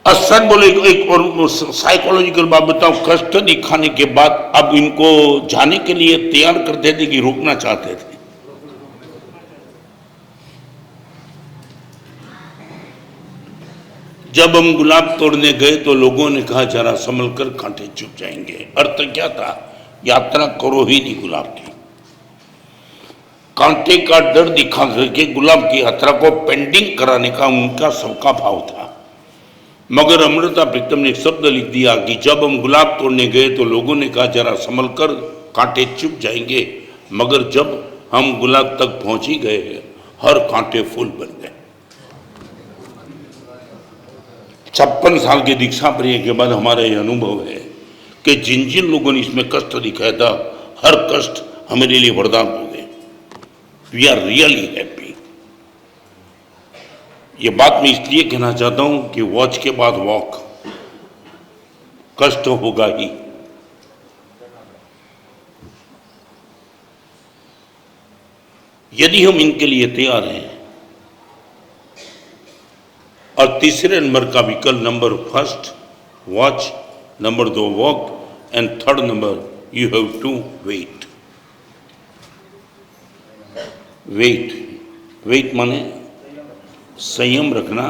सच बोले, एक और साइकोलॉजिकल बात बताओ, कष्ट दिखाने के बाद अब इनको जाने के लिए तैयार करते थे कि रोकना चाहते थे? जब हम गुलाब तोड़ने गए तो लोगों ने कहा जरा संभल कर, कांटे चुप जाएंगे। अर्थ क्या था? यात्रा करो ही नहीं गुलाब की। कांटे का डर दिखा करके गुलाब की यात्रा को पेंडिंग कराने का उनका सबका भाव था। मगर अमृता प्रीतम ने एक शब्द लिख दिया कि जब हम गुलाब तोड़ने गए तो लोगों ने कहा जरा संभल कर, कांटे चुप जाएंगे। मगर जब हम गुलाब तक पहुंच ही गए, हर कांटे फूल बन गए। 56 साल के दीक्षा प्रिय के बाद हमारा यह अनुभव है कि जिन जिन लोगों ने इसमें कष्ट दिखाया था, हर कष्ट हमारे लिए वरदान हो गए। We are really happy. ये बात मैं इसलिए कहना चाहता हूं कि वॉच के बाद वॉक, कष्ट होगा ही। यदि हम इनके लिए तैयार हैं, और तीसरे नंबर का विकल्प, number first watch, number 2 walk and third number you have to wait. Wait माने संयम रखना,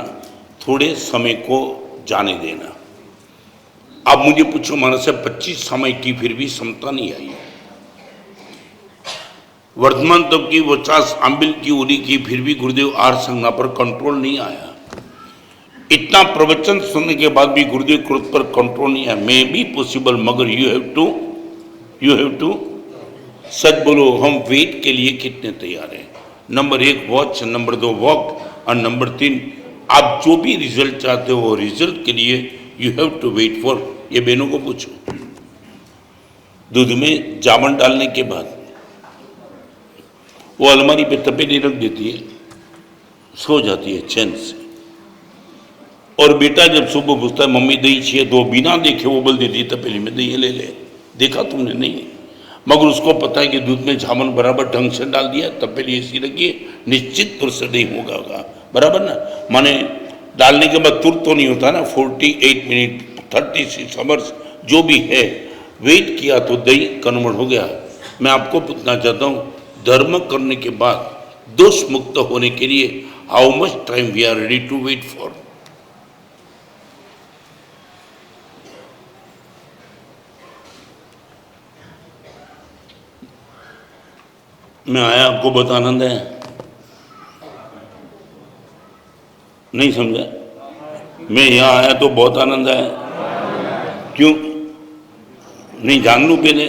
थोड़े समय को जाने देना। अब मुझे पूछो, माना से 25 समय की फिर भी क्षमता नहीं आई। वर्तमान तक की 50 आंबिल की उरी की फिर भी गुरुदेव आर संज्ञा पर कंट्रोल नहीं आया। इतना प्रवचन सुनने के बाद भी गुरुदेव क्रोध पर कंट्रोल नहीं है। मे बी पॉसिबल, मगर यू हैव टू सच बोलो, हम वेट के लिए कितने तैयार हैं? नंबर 1 वॉच, नंबर 2 वॉक और नंबर 3 आप जो भी रिजल्ट चाहते हो रिजल्ट के लिए you have to wait for. ये बहनों को पूछो, दूध में जामन डालने के बाद वो अलमारी पे तपेली रख देती है, सो जाती है चैन से। और बेटा जब सुबह पूछता है मम्मी दही चाहिए, तो बिना देखे वो बोल देती है तपेली में दही ले ले। देखा तुमने? नहीं। मगर उसको पता है कि दूध में जामुन बराबर ढंग से डाल दिया, तपेली ऐसी रखी है, निश्चित तौर से दही होगा, बराबर ना? माने डालने के बाद तुरंत तो नहीं होता ना, 48 मिनट 36 आवर्स जो भी है, वेट किया तो दही कन्वर्ट हो गया। मैं आपको पूछना चाहता हूँ, धर्म करने के बाद दोष मुक्त होने के लिए how much time we are ready to wait for? मैं आया, आपको बहुत आनंद है, नहीं समझा? मैं यहाँ आया तो बहुत आनंद है, क्यों? नहीं जान लूं पहले,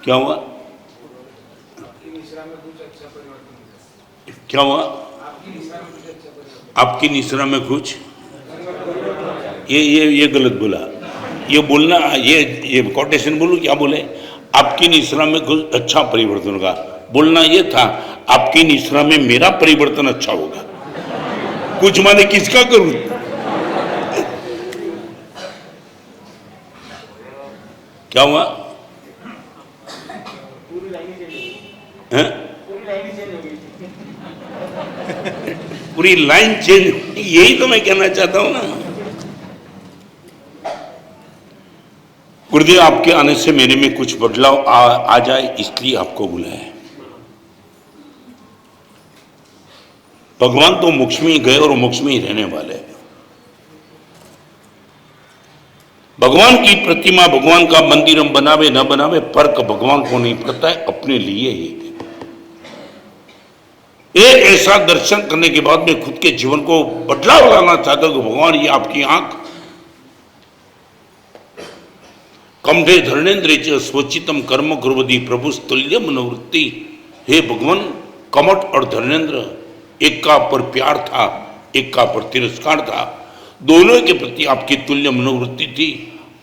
क्या हुआ? क्या हुआ? आपकी निश्रा में कुछ, ये गलत बोला। ये बोलना, ये कोटेशन बोलूं, क्या बोले? आपकी निश्रा में कुछ अच्छा परिवर्तन होगा, बोलना ये था आपकी निश्रा में मेरा परिवर्तन अच्छा होगा। कुछ माने किसका करूं? क्या हुआ? हैं? पूरी लाइन चेंज, यही तो मैं कहना चाहता हूं ना। गुरुदेव, आपके आने से मेरे में कुछ बदलाव आ जाए, इसलिए आपको बुलाया है। भगवान तो मोक्ष में ही गए और मोक्ष में ही रहने वाले हैं। भगवान की प्रतिमा, भगवान का मंदिर हम बनावे न बनावे, फर्क भगवान को नहीं पड़ता है, अपने लिए ही। एक ऐसा दर्शन करने के बाद में खुद के जीवन को बदलाव लाना चाहता हूं कि भगवान, ये आपकी आंख कमठे धर्णेन्द्र स्वचितम कर्म कुर्वती प्रभु तुल्य मनोवृत्ति। हे भगवान, कमठ और धर्णेन्द्र, एक का पर प्यार था, एक का पर तिरस्कार था, दोनों के प्रति आपकी तुल्य मनोवृत्ति थी।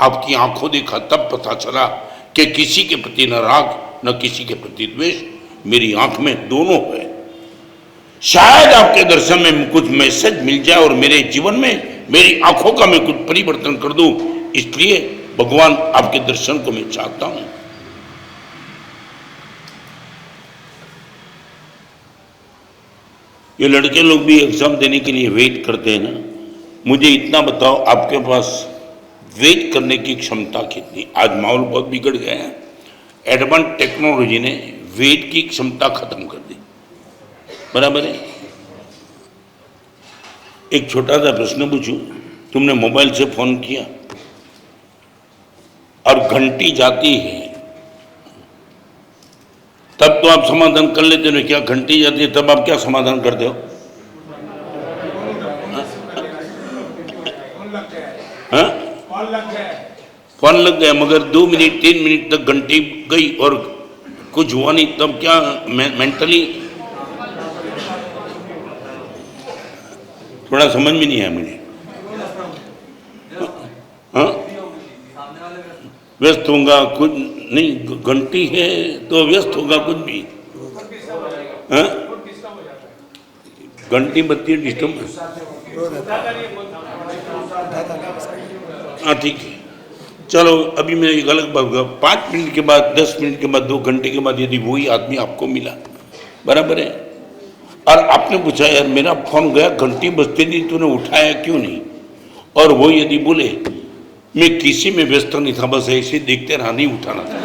आपकी आंखों देखा तब पता चला कि किसी के प्रति न राग न किसी के प्रति द्वेष, मेरी आंख में दोनों है। शायद आपके दर्शन में कुछ मैसेज मिल जाए और मेरे जीवन में, मेरी आंखों का मैं कुछ परिवर्तन कर दूं, इसलिए भगवान आपके दर्शन को मैं चाहता हूं। ये लड़के लोग भी एग्जाम देने के लिए वेट करते हैं ना, मुझे इतना बताओ, आपके पास वेट करने की क्षमता कितनी? आज माहौल बहुत बिगड़ गया है, एडवांस टेक्नोलॉजी ने वेट की क्षमता खत्म कर दी, बराबर है? एक छोटा सा प्रश्न पूछूं, तुमने मोबाइल से फोन किया और घंटी जाती है, तब तो आप समाधान कर लेते हो, क्या घंटी जाती है तब आप क्या समाधान करते हो? हाँ? फोन लग गया, मगर 2 मिनट 3 मिनट तक घंटी गई और कुछ हुआ नहीं, तब क्या मेंटली थोड़ा समझ में नहीं आया मुझे। हाँ, व्यस्त होगा कुछ नहीं, घंटी है तो व्यस्त होगा कुछ भी। हाँ, घंटी बत्ती डिस्टर्ब। हाँ ठीक है, चलो अभी मैं एक अलग बात कहूँ, 5 मिनट के बाद 10 मिनट के बाद 2 घंटे के बाद यदि वही आदमी आपको मिला, बराबर है, और आपने पूछा यार मेरा फोन गया, घंटी बजती थी, तूने उठाया क्यों नहीं, और वो यदि बोले मैं किसी में व्यस्त नहीं था, बस ऐसे देखते रहा, नहीं उठाना था,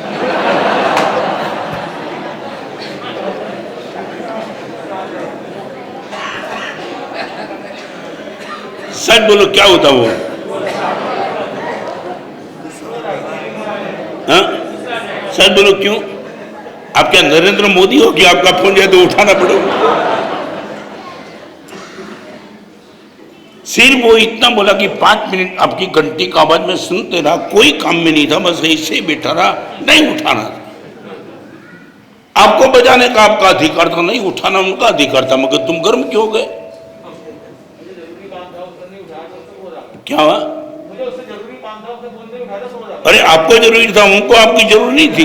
सच बोलो क्या होता वो? हाँ, सच बोलो क्यों? आप क्या नरेंद्र मोदी हो कि आपका फोन जाए तो उठाना पड़ेगा? सिर्फ वो इतना बोला कि 5 मिनट आपकी घंटी का आवाज में सुनते रहा, कोई काम में नहीं था, बस ऐसे ही बैठा रहा, नहीं उठाना था। आपको बजाने का आपका अधिकार था, नहीं उठाना उनका अधिकार था, मगर तुम गर्म क्यों हो गए? क्या हुआ? अरे आपको जरूरी था, उनको आपकी जरूरत नहीं थी।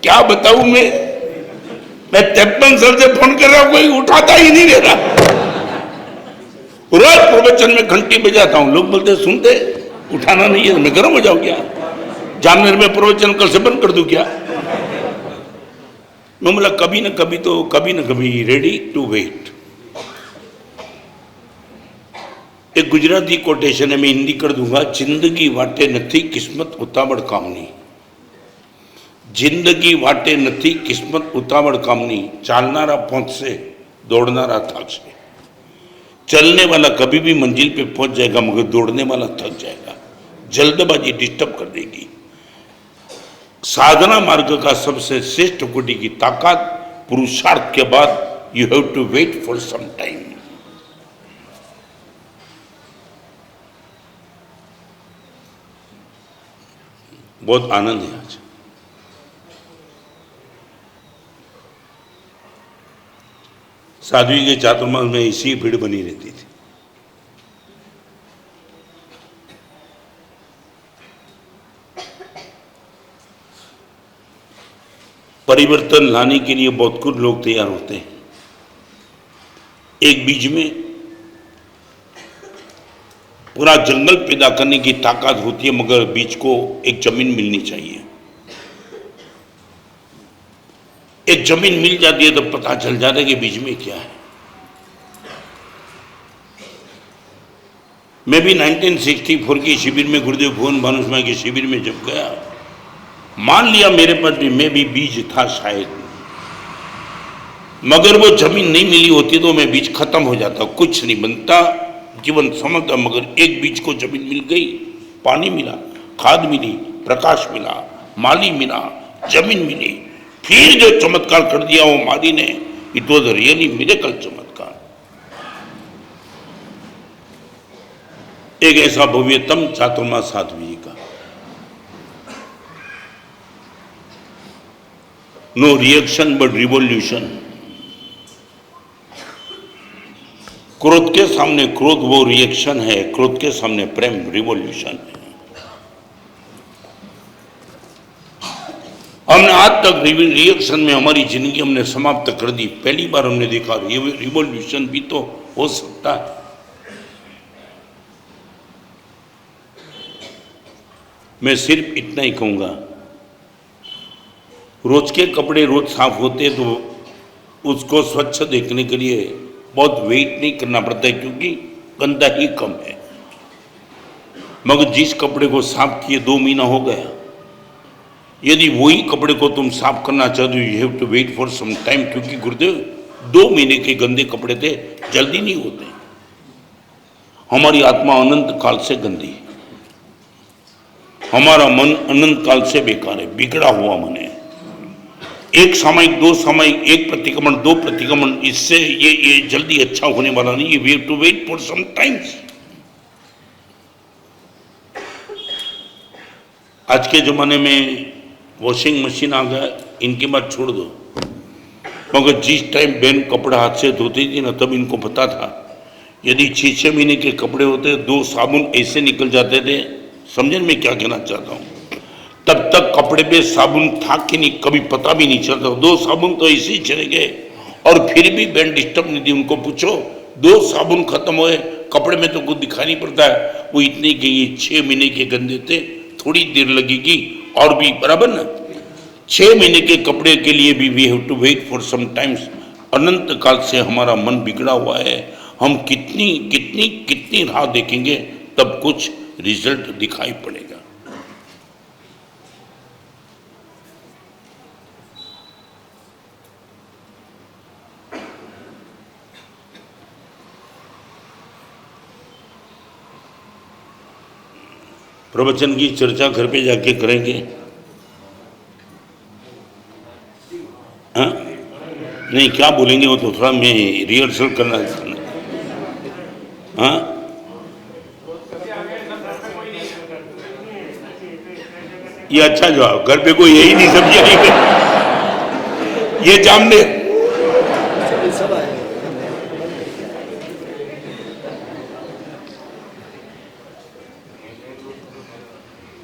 क्या बताऊं मैं 53 साल से फोन कर रहा हूं, कोई उठाता ही नहीं दे रहा। रोज प्रवचन में घंटी बजाता हूं, लोग बोलते सुनते, उठाना नहीं है, मैं गर्म हो जाऊं क्या? जानवर में प्रवचन कल से बंद कर दूं क्या? मैं बोला कभी ना कभी रेडी टू वेट। एक गुजराती कोटेशन है, मैं हिंदी कर दूंगा, जिंदगी वाटे नथी किस्मत उतावड़ कामनी। जिंदगी वाटे नथी किस्मत उतावड़ कामनी, चालनारा पहुंचसे दौड़नारा थकसे। चलने वाला कभी भी मंजिल पे पहुंच जाएगा, मगर दौड़ने वाला थक जाएगा। जल्दबाजी डिस्टर्ब कर देगी। साधना मार्ग का सबसे श्रेष्ठ कोटि की ताकत पुरुषार्थ के बाद you have to wait for some time. बहुत आनंद है आज। साध्वी के चातुर्मास में इसी भीड़ बनी रहती थी। परिवर्तन लाने के लिए बहुत कुछ लोग तैयार होते हैं। एक बीज में पूरा जंगल पैदा करने की ताकत होती है, मगर बीज को एक जमीन मिलनी चाहिए। एक जमीन मिल जाती है तो पता चल जाता है कि बीज में क्या है। मैं भी 1964 की शिविर में, गुरुदेव भुवन भानुस्वामी के शिविर में जब गया, मान लिया मेरे पास भी मैं भी बीज था शायद, मगर वो जमीन नहीं मिली होती तो मैं बीज खत्म हो जाता, कुछ नहीं बनता, जीवन समझता। मगर एक बीज को जमीन मिल गई, पानी मिला, खाद मिली, प्रकाश मिला, माली मिला, जमीन मिली, फिर जो चमत्कार कर दिया वो माली ने, इट वॉज रियली मिरेकल चमत्कार। एक ऐसा भव्यतम चातुर्मास साध्वी जी का। No reaction but revolution. क्रोध के सामने क्रोध वो रिएक्शन है, क्रोध के सामने प्रेम रिवॉल्यूशन है। हमने आज तक रिएक्शन में हमारी जिंदगी हमने समाप्त कर दी। पहली बार हमने देखा रिवॉल्यूशन भी तो हो सकता है। मैं सिर्फ इतना ही कहूंगा, रोज के कपड़े रोज साफ होते तो उसको स्वच्छ देखने के लिए बहुत वेट नहीं करना पड़ता है, क्योंकि गंदा ही कम है। मगर जिस कपड़े को साफ किए 2 महीना हो गया, यदि वही कपड़े को तुम साफ करना चाहते हो, you have to wait for some time, क्योंकि गुरुदेव 2 महीने के गंदे कपड़े थे, जल्दी नहीं होते। हमारी आत्मा अनंत काल से गंदी है, हमारा मन अनंत काल से बेकार है, बिगड़ा हुआ मन है। एक सामयिक, 2 सामयिक, 1 प्रतिक्रमण, 2 प्रतिक्रमण, इससे ये जल्दी अच्छा होने वाला नहीं है। We have to wait for some times. आज के जमाने में वॉशिंग मशीन आ गया, इनके बाद छोड़ दो। मगर जिस टाइम बहन कपड़ा हाथ से धोती थी ना, तब इनको पता था यदि 6-6 महीने के कपड़े होते, 2 साबुन ऐसे निकल जाते थे। समझे मैं क्या कहना चाहता हूँ? तब तक कपड़े पे साबुन था कि नहीं कभी पता भी नहीं चलता। 2 साबुन तो ऐसे ही चले गए, और फिर भी बहन डिस्टर्ब नहीं थी। उनको पूछो 2 साबुन खत्म हुए, कपड़े में तो कुछ दिखाई नहीं पड़ता है। वो इतने के ये 6 महीने के गंदे थे, थोड़ी देर लगेगी और भी बराबर ना। 6 महीने के कपड़े के लिए भी we have to wait for some times. अनंत काल से हमारा मन बिगड़ा हुआ है। हम कितनी कितनी कितनी राह देखेंगे, तब कुछ रिजल्ट दिखाई पड़ेगा। प्रवचन की चर्चा घर पे जाके करेंगे। हाँ नहीं, क्या बोलेंगे वो तो थोड़ा मैं रिहर्सल करना है। हाँ ये अच्छा जवाब, घर पे कोई यही नहीं समझ आएगा। ये जामने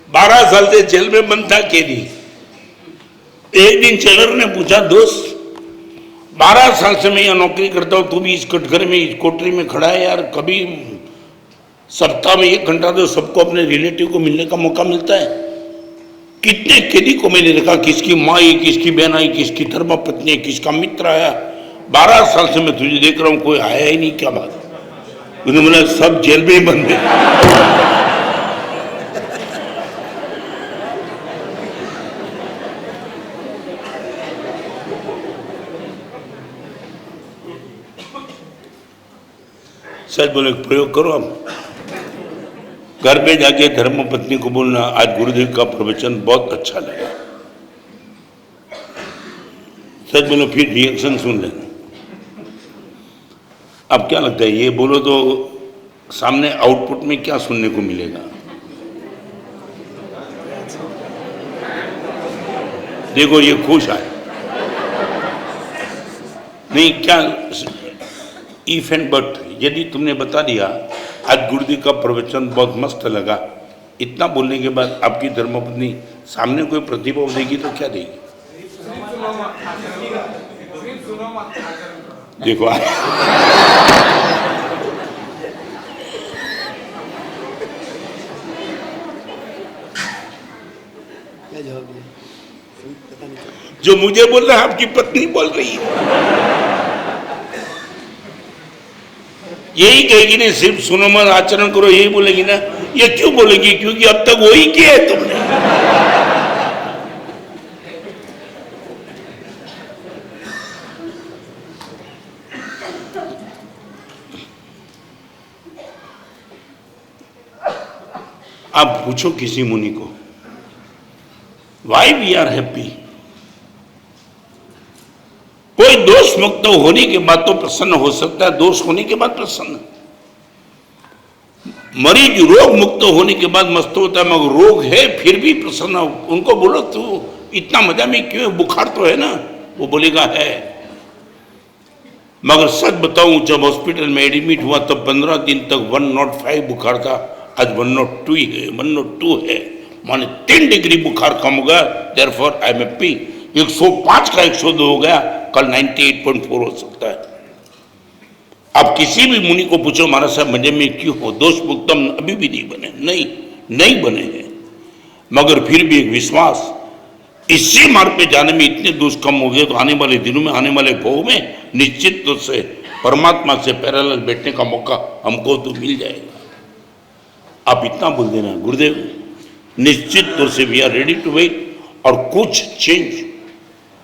12 साल से जेल में बंद था कैदी। एक दिन जेलर ने पूछा, दोस्त 12 साल से मैं यहाँ नौकरी करता हूँ, तू भी इस कटघरे में, इस कोठरी में खड़ा है यार, कभी सप्ताह में 1 घंटा तो सबको अपने रिलेटिव को मिलने का मौका मिलता है? कितने कैदी को मैंने देखा, किसकी माँ आई, किसकी बहन आई, किसकी धर्मपत्नी है, किसका मित्र आया। 12 साल से मैं तुझे देख रहा हूं, कोई आया ही नहीं। क्या बात? उन्होंने बोला सब जेल में ही बंद है। सच बोले, प्रयोग करो। हम घर पे जाके धर्मपत्नी को बोलना, आज गुरुदेव का प्रवचन बहुत अच्छा लगा। सच बोलो, फिर रिएक्शन सुन लेना। अब क्या लगता है, ये बोलो तो सामने आउटपुट में क्या सुनने को मिलेगा? देखो ये खुश है नहीं, क्या इफ एंड बट। यदि तुमने बता दिया आज गुरुदेव का प्रवचन बहुत मस्त लगा, इतना बोलने के बाद आपकी धर्मपत्नी सामने कोई प्रतिभाव देगी तो क्या देगी? देखो जो मुझे बोल रहा है आपकी पत्नी बोल रही है। यही कहेगी ना, सिर्फ सुनो मत आचरण करो, यही बोलेगी ना। ये क्यों बोलेगी? क्योंकि अब तक वही किया है तुमने। आप पूछो किसी मुनि को, वाई वी आर हैप्पी। कोई दोष मुक्त होने के बाद तो प्रसन्न हो सकता है, दोष होने के बाद प्रसन्न। मरीज रोग मुक्त होने के बाद मस्त होता है, मगर रोग है फिर भी प्रसन्न। उनको बोलो तू इतना मजा में क्यों, बुखार तो है ना? वो बोलेगा है। मगर सच बताऊं, जब हॉस्पिटल में एडमिट हुआ तब 15 दिन तक 105 बुखार था, आज 102 है, 102 है, माने 3 डिग्री बुखार कम हो गया। Therefore I am happy. 105 का 102 हो गया, कल 98.4 हो सकता है। आप किसी भी मुनि को पूछो, महाराज साहब मजे में क्यों हो? दोष मुक्तम अभी भी नहीं बने, नहीं बने हैं। मगर फिर भी एक विश्वास, इसी मार्ग पे जाने में इतने दोष कम हो गए तो आने वाले दिनों में, आने वाले भोग में निश्चित रूप से परमात्मा से पैरेलल बैठने का मौका हमको तो मिल जाएगा। आप इतना बोल देना, गुरुदेव निश्चित रूप से we are ready to wait. और कुछ चेंज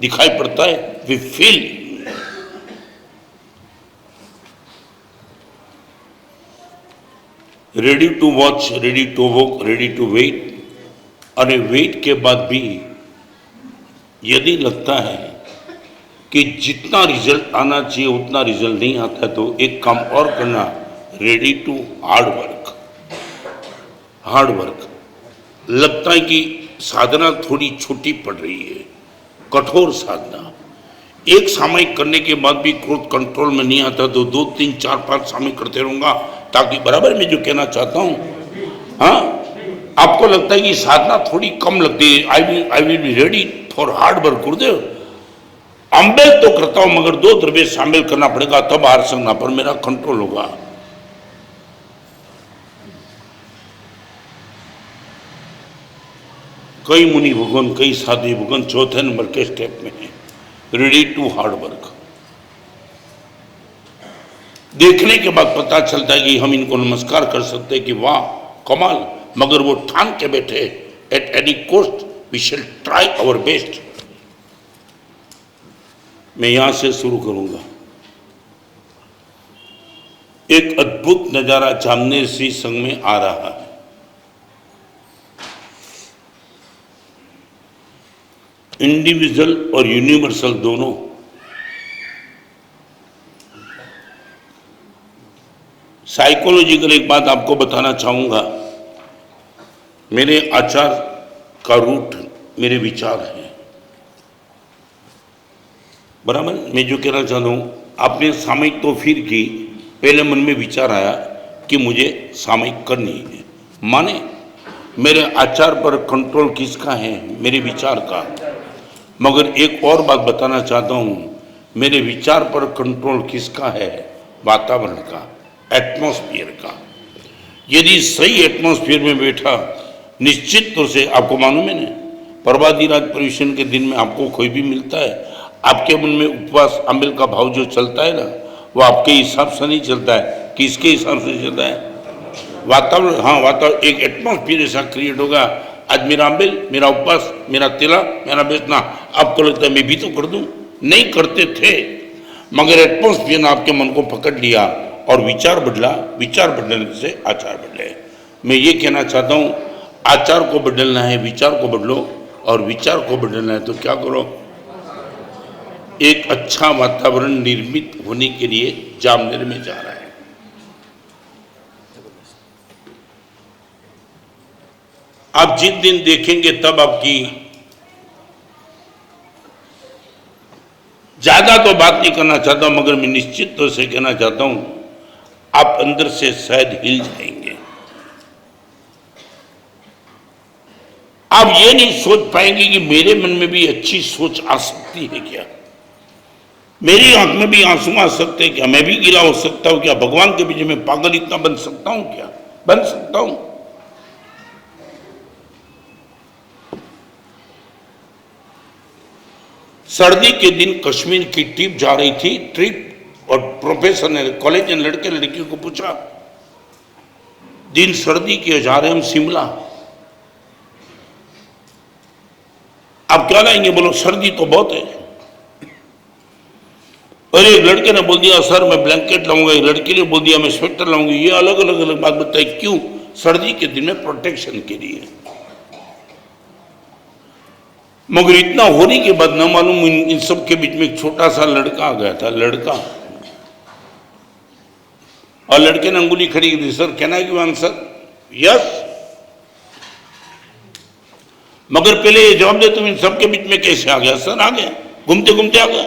दिखाई पड़ता है, we feel. Ready to watch, ready to walk, ready to wait. और वेट के बाद भी यदि लगता है कि जितना रिजल्ट आना चाहिए उतना रिजल्ट नहीं आता है, तो एक काम और करना, ready to hard work. Hard work. लगता है कि साधना थोड़ी छोटी पड़ रही है, कठोर साधना। एक सामयिक करने के बाद भी क्रोध कंट्रोल में नहीं आता तो 2, 3, 4, 5 सामयिक करते रहूंगा, ताकि बराबर में जो कहना चाहता हूं। हाँ, आपको लगता है कि साधना थोड़ी कम लगती है, I will be ready for hard work. Gurudev humble तो करता हूं, मगर 2 द्रव्य शामिल करना पड़ेगा तब हार सकना पर मेरा कंट्रोल होगा। कई मुनि भगवान, कई साधु भगवान चौथे नंबर के स्टेप में है, रेडी टू हार्ड वर्क। देखने के बाद पता चलता है कि हम इनको नमस्कार कर सकते हैं कि वाह कमाल, मगर वो ठान के बैठे, at any cost we shall try our best. मैं यहां से शुरू करूंगा। एक अद्भुत नजारा जामनेर श्री संघ में आ रहा है। इंडिविजुअल और यूनिवर्सल दोनों। साइकोलॉजिकल एक बात आपको बताना चाहूंगा, मेरे आचार का रूट मेरे विचार है, बराबर। मैं जो कहना चाहता हूं, आपने सामयिक तो फिर की, पहले मन में विचार आया कि मुझे सामयिक करनी है, माने मेरे आचार पर कंट्रोल किसका है? मेरे विचार का। मगर एक और बात बताना चाहता हूं, मेरे विचार पर कंट्रोल किसका है? वातावरण का, एटमॉस्फेयर का। यदि सही एटमॉस्फेयर में बैठा, निश्चित तौर से आपको मालूम है ना, पर्वाधिराज पर्यूषण के दिन में आपको कोई भी मिलता है, आपके मन में उपवास अमल का भाव जो चलता है ना, वो आपके हिसाब से नहीं चलता है, किसके हिसाब से चलता है? वातावरण, हाँ वातावरण, एक एटमॉस्फेयर ऐसा क्रिएट होगा, आज मेरा अमल, मेरा उपवास, मेरा तिला, मेरा बेचना, आपको लगता है मैं भी तो कर दूं, नहीं करते थे, मगर एटमॉस्फेयर ने आपके मन को पकड़ लिया और विचार बदला, विचार बदलने से आचार बदले। मैं ये कहना चाहता हूँ, आचार को बदलना है, विचार को बदलो, और विचार को बदलना है तो क्या करो, एक अच्छा वातावरण निर्मित होने के लिए जामनेर में जा रहा है। आप जिस दिन देखेंगे तब आपकी, ज्यादा तो बात नहीं करना चाहता मगर मैं निश्चित तौर से कहना चाहता हूं, आप अंदर से शायद हिल जाएंगे। आप ये नहीं सोच पाएंगे कि मेरे मन में भी अच्छी सोच आ सकती है क्या, मेरी आंख में भी आंसू आ सकते हैं क्या, मैं भी गिला हो सकता हूं क्या, भगवान के बीच में पागल इतना बन सकता हूं क्या, बन सकता हूं। सर्दी के दिन कश्मीर की ट्रिप जा रही थी, ट्रिप, और प्रोफेसर ने, कॉलेज ने लड़के लड़कियों को पूछा, दिन सर्दी के जा रहे हम शिमला, आप क्या लाएंगे? बोलो सर्दी तो बहुत है। और एक लड़के ने बोल दिया सर मैं ब्लैंकेट लाऊंगा, एक लड़की ने बोल दिया मैं स्वेटर लाऊंगी। ये अलग अलग बात बताई, क्यों? सर्दी के दिन में प्रोटेक्शन के लिए। मगर इतना होने के बाद न मालूम इन सब के बीच में एक छोटा सा लड़का आ गया था, लड़का, और लड़के ने अंगुली खड़ी की, sir can I give answer? Yes. मगर पहले ये जवाब दे, तुम इन सब के बीच में कैसे आ गया? सर आ गया, घूमते घूमते आ गया।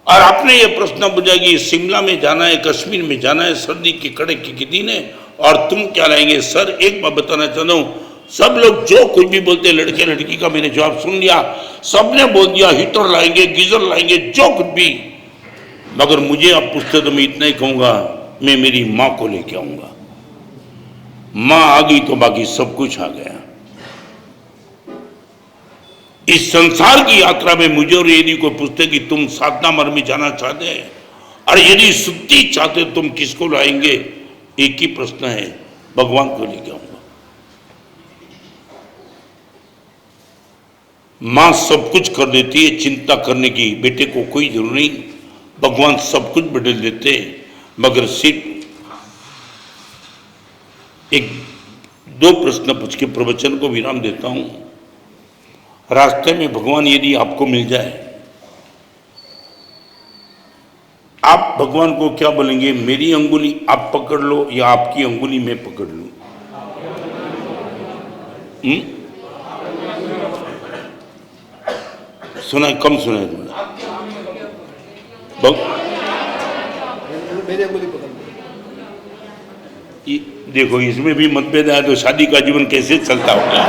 और आपने ये प्रश्न पूछा कि शिमला में जाना है, कश्मीर में जाना है, सर्दी के कड़के के दिन है, और तुम क्या लाएंगे? सर एक बात बताना चाहता हूं, सब लोग जो कुछ भी बोलते, लड़के लड़की का मैंने जवाब सुन लिया, सबने बोल दिया हीटर लाएंगे, गीजर लाएंगे, जो कुछ भी। मगर मुझे आप पूछते तो मैं इतना ही कहूंगा, मैं मेरी मां को लेके आऊंगा। मां आ गई तो बाकी सब कुछ आ गया। इस संसार की यात्रा में मुझे और यदि कोई पूछते कि तुम साधना मार्ग में जाना चाहते हैं और यदि शुद्धि चाहते तुम किसको लाएंगे? एक ही प्रश्न है, भगवान को लेके आऊंगा। मां सब कुछ कर देती है, चिंता करने की बेटे को कोई जरूरत नहीं, भगवान सब कुछ बदल देते हैं। मगर सिर्फ एक दो प्रश्न पूछ के प्रवचन को विराम देता हूं। रास्ते में भगवान यदि आपको मिल जाए, आप भगवान को क्या बोलेंगे? मेरी अंगुली आप पकड़ लो या आपकी अंगुली मैं पकड़ लूं? सुना, कम सुना है तुमने? मेरी अंगुली पकड़ लो। देखो इसमें भी मतभेद आया तो शादी का जीवन कैसे चलता होगा?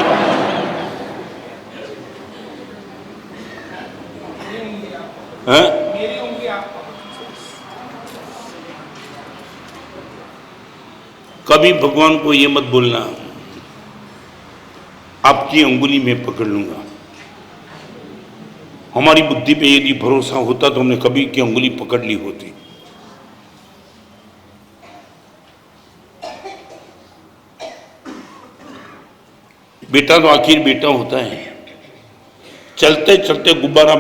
कभी भगवान को ये मत बोलना आपकी अंगुली में पकड़ लूंगा। हमारी बुद्धि पे यदि भरोसा होता तो हमने कभी की अंगुली पकड़ ली होती। बेटा तो आखिर बेटा होता है। चलते चलते गुब्बारा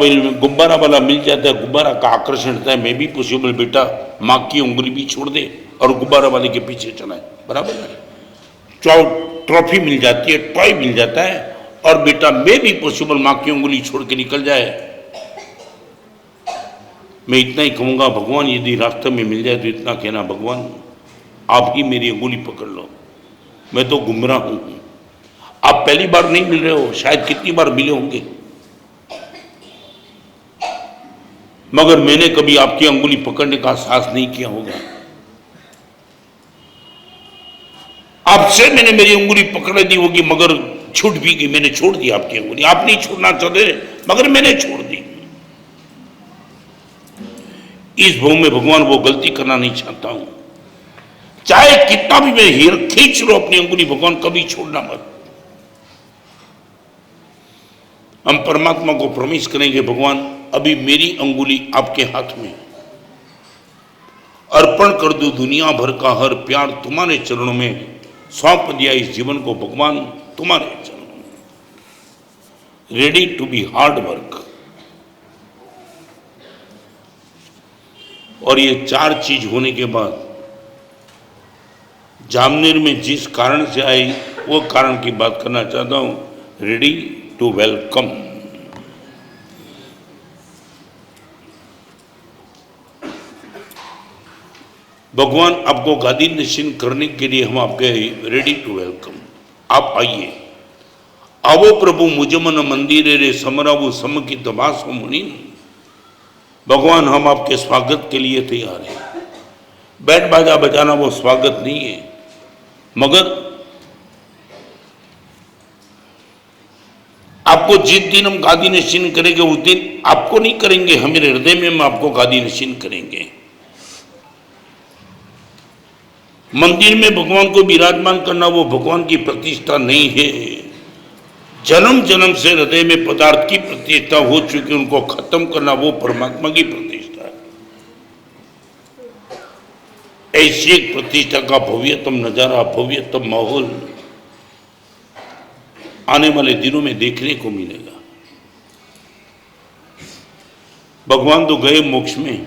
वाला मिल जाता है, गुब्बारा का आकर्षण होता है। मैं भी पॉसिबल बेटा माँ की उंगली भी छोड़ दे और गुब्बारा वाले के पीछे चला है, बराबर है। ट्रॉफी मिल जाती है, टॉय मिल जाता है, और बेटा मैं भी पॉसिबल माँ की उंगली छोड़ के निकल जाए। मैं इतना ही कहूँगा, भगवान यदि रास्ते में मिल जाए तो इतना कहना, भगवान आप ही मेरी उंगली पकड़ लो, मैं तो गुमराह हूँ। आप पहली बार नहीं मिल रहे हो, शायद कितनी बार मिले होंगे, मगर मैंने कभी आपकी अंगुली पकड़ने का साहस नहीं किया होगा। आपसे मैंने मेरी अंगुली पकड़ दी होगी मगर छूट भी गई, मैंने छोड़ दी आपकी अंगुली। आप नहीं छोड़ना चाहते मगर मैंने छोड़ दी। इस भाव में भगवान वो गलती करना नहीं चाहता हूं। चाहे कितना भी मैं खींच लो अपनी अंगुली, भगवान कभी छोड़ना मत। हम परमात्मा को प्रॉमिस करेंगे, भगवान अभी मेरी अंगुली आपके हाथ में, अर्पण कर दूं दुनिया भर का हर प्यार तुम्हारे चरणों में, सौंप दिया इस जीवन को भगवान तुम्हारे चरणों में। Ready to be hard work. और ये 4 चीज होने के बाद जामनेर में जिस कारण से आई वो कारण की बात करना चाहता हूं। Ready to welcome. भगवान आपको गादी नशीन करने के लिए हम आपके रेडी टू वेलकम। आप आइए। आवो प्रभु मुझ मन मंदिर रे समरावु सम की तबास मुनि। भगवान हम आपके स्वागत के लिए तैयार हैं। बैंड बाजा बजाना वो स्वागत नहीं है, मगर आपको जिस दिन हम गादी नशीन करेंगे उस दिन आपको नहीं करेंगे, हमारे हृदय में हम आपको गादी नशीन करेंगे। मंदिर में भगवान को विराजमान करना वो भगवान की प्रतिष्ठा नहीं है। जन्म जन्म से हृदय में पदार्थ की प्रतिष्ठा हो चुकी, उनको खत्म करना वो परमात्मा की प्रतिष्ठा है। ऐसी एक प्रतिष्ठा का भव्यतम नजारा, भव्यतम माहौल आने वाले दिनों में देखने को मिलेगा। भगवान तो गए मोक्ष में,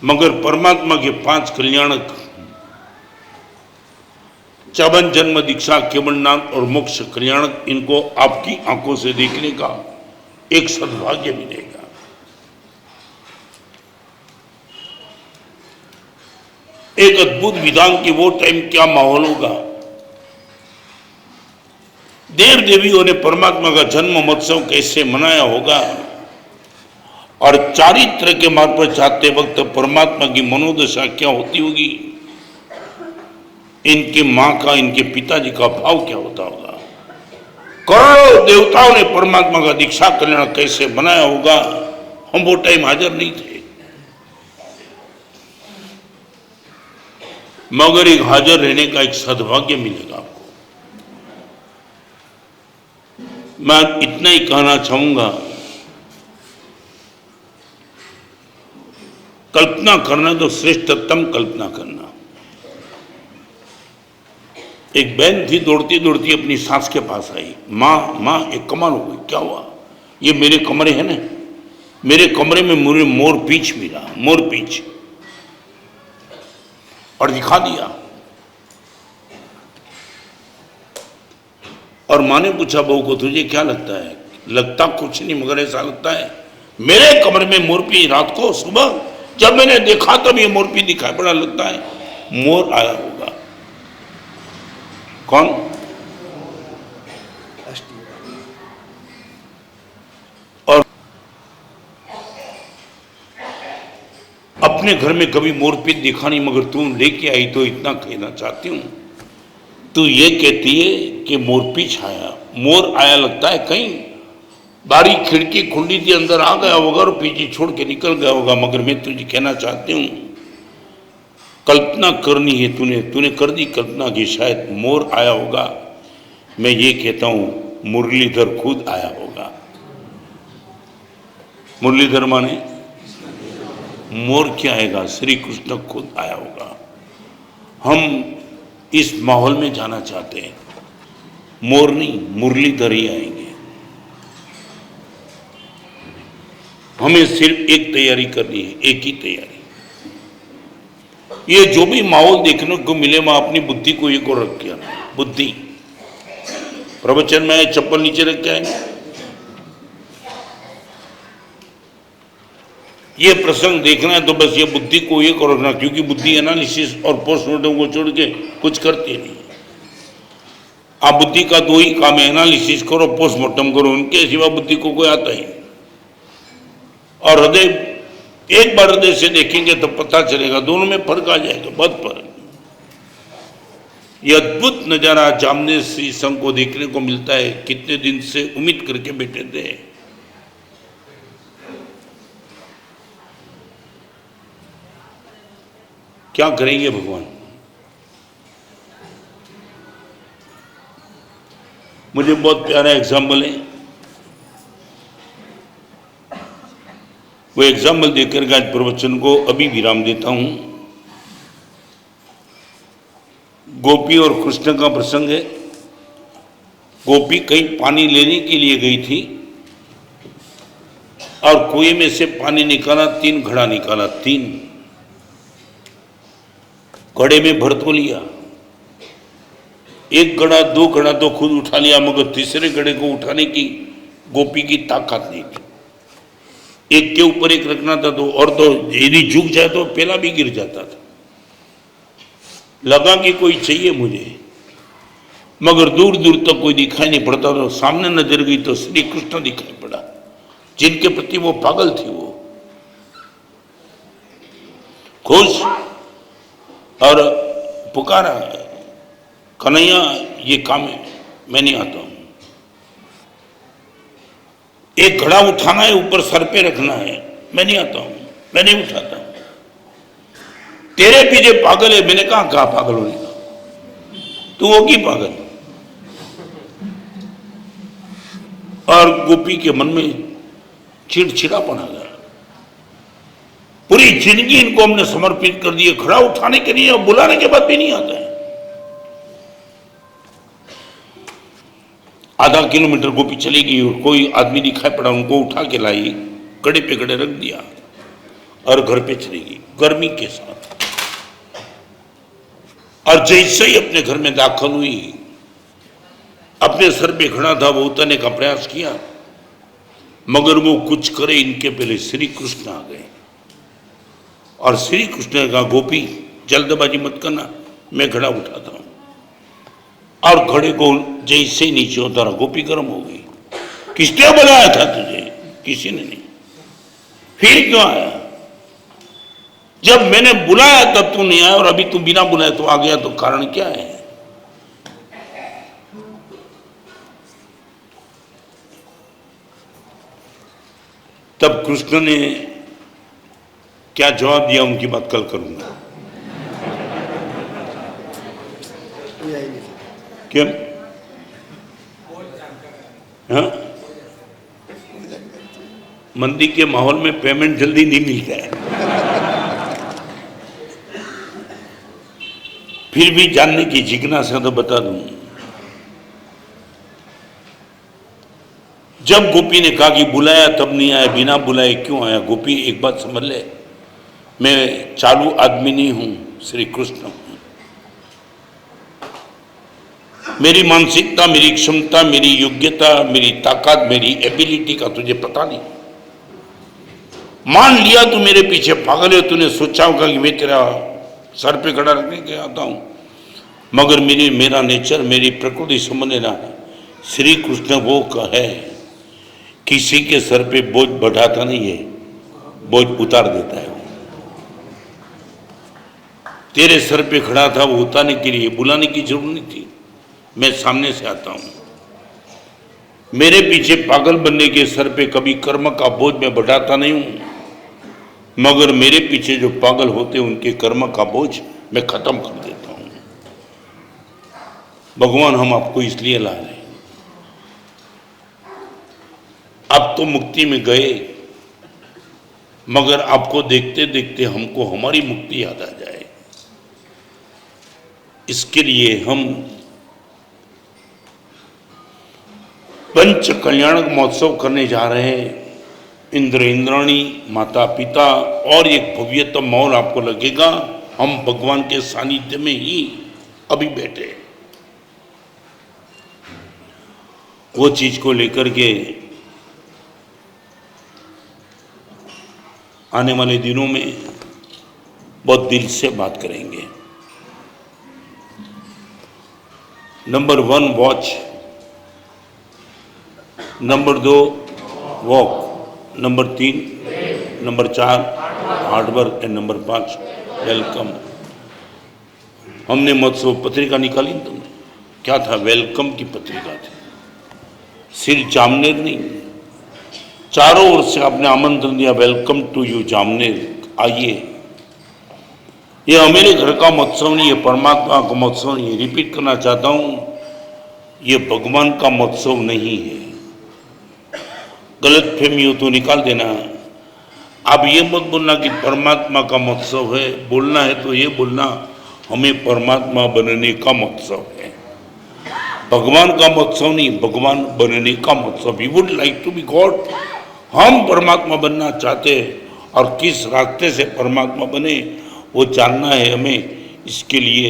मगर परमात्मा के 5 कल्याणक 54 जन्म दीक्षा केवल नाम और मोक्ष कल्याणक, इनको आपकी आंखों से देखने का एक सद्भाग्य मिलेगा। एक अद्भुत विधान की वो टाइम क्या माहौल होगा। देव देवियों ने परमात्मा का जन्म महोत्सव कैसे मनाया होगा, और चारित्र के मार्ग पर जाते वक्त परमात्मा की मनोदशा क्या होती होगी, इनकी मां का, इनके पिताजी का भाव क्या होता होगा। करोड़ों देवताओं ने परमात्मा का दीक्षा कल्याण कैसे बनाया होगा। हम वो टाइम हाजिर नहीं थे, मगर एक हाजिर रहने का एक सद्भाग्य मिलेगा आपको। मैं इतना ही कहना चाहूंगा, कल्पना करना तो श्रेष्ठतम कल्पना करना। एक बहन थी, दौड़ती दौड़ती अपनी सास के पास आई। माँ एक कमाल हो गई। क्या हुआ? ये मेरे कमरे है ना, मेरे कमरे में मुझे मोर पीछ मिला, मोर पीछ, और दिखा दिया। और माँ ने पूछा बहू को, तुझे क्या लगता है? लगता कुछ नहीं, मगर ऐसा लगता है मेरे कमरे में मोरपी रात को सुबह जब मैंने देखा तब ये मोरपी दिखाई पड़ा। लगता है मोर आया होगा। कौन? और अपने घर में कभी मोरपी दिखा नहीं, मगर तू लेके आई तो इतना कहना चाहती हूं, तू ये कहती है कि मोरपीछ आया, मोर आया लगता है कहीं बारी खिड़की खुली थी, अंदर आ गया होगा और पीछे छोड़ के निकल गया होगा। मगर मैं तुझे कहना चाहती हूँ, कल्पना करनी है तूने कर दी कल्पना की शायद मोर आया होगा। मैं ये कहता हूँ मुरलीधर खुद आया होगा। मुरलीधर माने मोर क्या आएगा? श्री कृष्ण खुद आया होगा। हम इस माहौल में जाना चाहते हैं, मोर नहीं मुरलीधर ही आएंगे। हमें सिर्फ एक तैयारी करनी है, एक ही तैयारी। ये जो भी माहौल देखने को मिले, वहां अपनी बुद्धि को एक और रख के आना। बुद्धि प्रवचन में चप्पल नीचे रख के आएंगे। ये प्रसंग देखना है तो बस ये बुद्धि को एक और रखना, क्योंकि बुद्धि एनालिसिस और पोस्टमार्टम को छोड़ के कुछ करती नहीं। आप बुद्धि का 2 ही काम है, एनालिसिस करो, पोस्टमार्टम करो, उनके सिवा बुद्धि को कोई आता ही। और हृदय, एक बार हृदय से देखेंगे तो पता चलेगा, दोनों में फर्क आ जाएगा, बहुत फर्क। यह अद्भुत नजारा जामनेर श्री संघ को देखने को मिलता है। कितने दिन से उम्मीद करके बैठे थे। क्या करेंगे भगवान? मुझे बहुत प्यारा एग्जाम्पल है, वो एग्जाम्पल देकर आज प्रवचन को अभी विराम देता हूं। गोपी और कृष्ण का प्रसंग है। गोपी कहीं पानी लेने के लिए गई थी और कुएं में से पानी निकाला, 3 घड़ा निकाला, 3 घड़े में भर तो लिया, 1 घड़ा 2 घड़ा तो खुद उठा लिया, मगर तीसरे घड़े को उठाने की गोपी की ताकत नहीं थी। एक के ऊपर एक रखना था तो, और तो यदि झुक जाए तो पहला भी गिर जाता था। लगा कि कोई चाहिए मुझे, मगर दूर दूर तक कोई दिखाई नहीं पड़ता। तो सामने नजर गई तो श्री कृष्ण दिखाई पड़ा, जिनके प्रति वो पागल थी। वो खुश और पुकारा, कन्हैया ये काम है, मैं नहीं आता हूं। एक घड़ा उठाना है, ऊपर सर पे रखना है, मैं नहीं आता हूं, मैं नहीं उठाता हूं। तेरे पीछे पागल है। मैंने कहा पागल होने का, तू होगी पागल। और गोपी के मन में चिड़चिड़ापन आ गया। पूरी जिंदगी इनको हमने समर्पित कर दी, खड़ा उठाने के लिए, और बुलाने के बाद भी नहीं आता है। आधा किलोमीटर गोपी चली गई और कोई आदमी दिखाई पड़ा, उनको उठा के लाई, कड़े पे कड़े रख दिया और घर पे चली गई गर्मी के साथ। और जैसे ही अपने घर में दाखिल हुई, अपने सर पे खड़ा था, वो उतरने का प्रयास किया, मगर वो कुछ करे इनके पहले श्री कृष्ण आ गए। और श्री कृष्ण ने कहा, गोपी जल्दबाजी मत करना, मैं घड़ा उठाता हूं। और घड़े को जैसे ही नीचे उतारा, गोपी गर्म हो गई। किसने बुलाया था तुझे? किसी ने नहीं। फिर क्यों आया? जब मैंने बुलाया तब तू नहीं आया, और अभी तू बिना बुलाए तो आ गया, तो कारण क्या है? तब कृष्ण ने क्या जवाब दिया, उनकी बात कल करूंगा। क्यों? हाँ, मंदी के माहौल में पेमेंट जल्दी नहीं मिलता है। फिर भी जानने की जिज्ञासा तो बता दूं। जब गोपी ने कहा कि बुलाया तब नहीं आया, बिना बुलाए क्यों आया? गोपी एक बात समझ ले, मैं चालू आदमी नहीं हूं, श्री कृष्ण हूं। मेरी मानसिकता, मेरी क्षमता, मेरी योग्यता, मेरी ताकत, मेरी एबिलिटी का तुझे पता नहीं। मान लिया तू मेरे पीछे पागल है, तूने सोचा होगा कि मैं तेरा सर पे खड़ा रखने के आता हूं, मगर मेरा नेचर, मेरी प्रकृति समझ लेना है। श्री कृष्ण वो है, किसी के सर पे बोझ बढ़ाता नहीं है, बोझ उतार देता है। तेरे सर पे खड़ा था, वो उतारने के लिए बुलाने की जरूरत नहीं थी। मैं सामने से आता हूं। मेरे पीछे पागल बनने के सर पे कभी कर्म का बोझ मैं बढ़ाता नहीं हूं, मगर मेरे पीछे जो पागल होते हैं उनके कर्म का बोझ मैं खत्म कर देता हूं। भगवान हम आपको इसलिए ला रहे हैं। आप तो मुक्ति में गए, मगर आपको देखते देखते हमको हमारी मुक्ति याद आ जाए, इसके लिए हम पंच कल्याणक महोत्सव करने जा रहे हैं। इंद्र इंद्राणी, माता पिता और एक भव्यतम माहौल आपको लगेगा। हम भगवान के सानिध्य में ही अभी बैठे हैं। वो चीज को लेकर के आने वाले दिनों में बहुत दिल से बात करेंगे। Number 1 watch, number 2 walk, number 3, number 4 hard work and number 5 welcome. हमने महोत्सव पत्रिका निकाली, तुमने क्या था? वेलकम की पत्रिका थी। सिर्फ जामनेर नहीं, चारों ओर से आपने आमंत्रण दिया, वेलकम टू यू जामनेर, आइए। ये मेरे घर का महोत्सव नहीं है, परमात्मा का महोत्सव नहीं है। रिपीट करना चाहता हूँ, ये भगवान का महोत्सव नहीं है। गलत फहमी हो तो निकाल देना। अब ये मत बोलना कि परमात्मा का महोत्सव है। बोलना है तो ये बोलना हमें परमात्मा बनने का महोत्सव है, भगवान का महोत्सव नहीं, भगवान बनने का महोत्सव। We would like to be God. हम परमात्मा बनना चाहते हैं और किस रास्ते से परमात्मा बने वो जानना है हमें। इसके लिए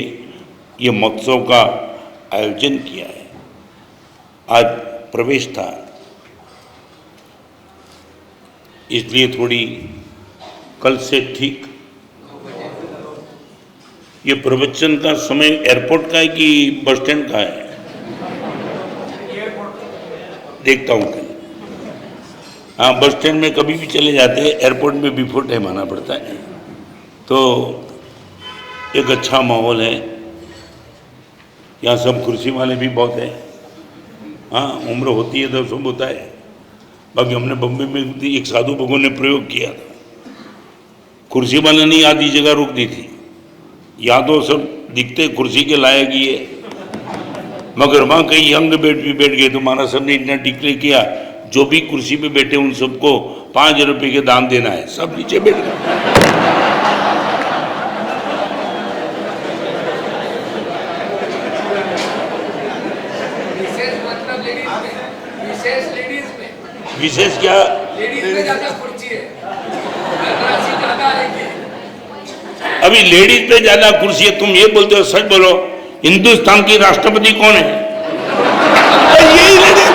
ये महोत्सव का आयोजन किया है। आज प्रवेश था, इसलिए थोड़ी कल से ठीक। ये प्रवचन का समय एयरपोर्ट का है कि बस स्टैंड का है? देखता हूँ कल। हाँ, बस स्टैंड में कभी भी चले जाते हैं, एयरपोर्ट में बिफोर टाइम आना पड़ता है। तो एक अच्छा माहौल है। यहाँ सब कुर्सी वाले भी बहुत हैं। हाँ, उम्र होती है तो सब होता है। बाकी हमने बम्बई में भी एक साधु भगवान ने प्रयोग किया था, कुर्सी वाले नहीं आधी जगह रोक दी थी। या तो सब दिखते कुर्सी के लायक ही है, मगर वहाँ कई यंग भी बैठ गए तो महाराज साहब ने इतना डिक्लेयर किया, जो भी कुर्सी पे बैठे उन सबको 5 रुपए के दान देना है। सब नीचे बैठ गए। विशेष क्या? लेडीज में ज्यादा खुर्ची है, राशि ज्यादा आएगी। अभी लेडीज पे ज्यादा कुर्सी है, तुम ये बोलते हो? सच बोलो, हिंदुस्तान की राष्ट्रपति कौन है? यही लेडीज।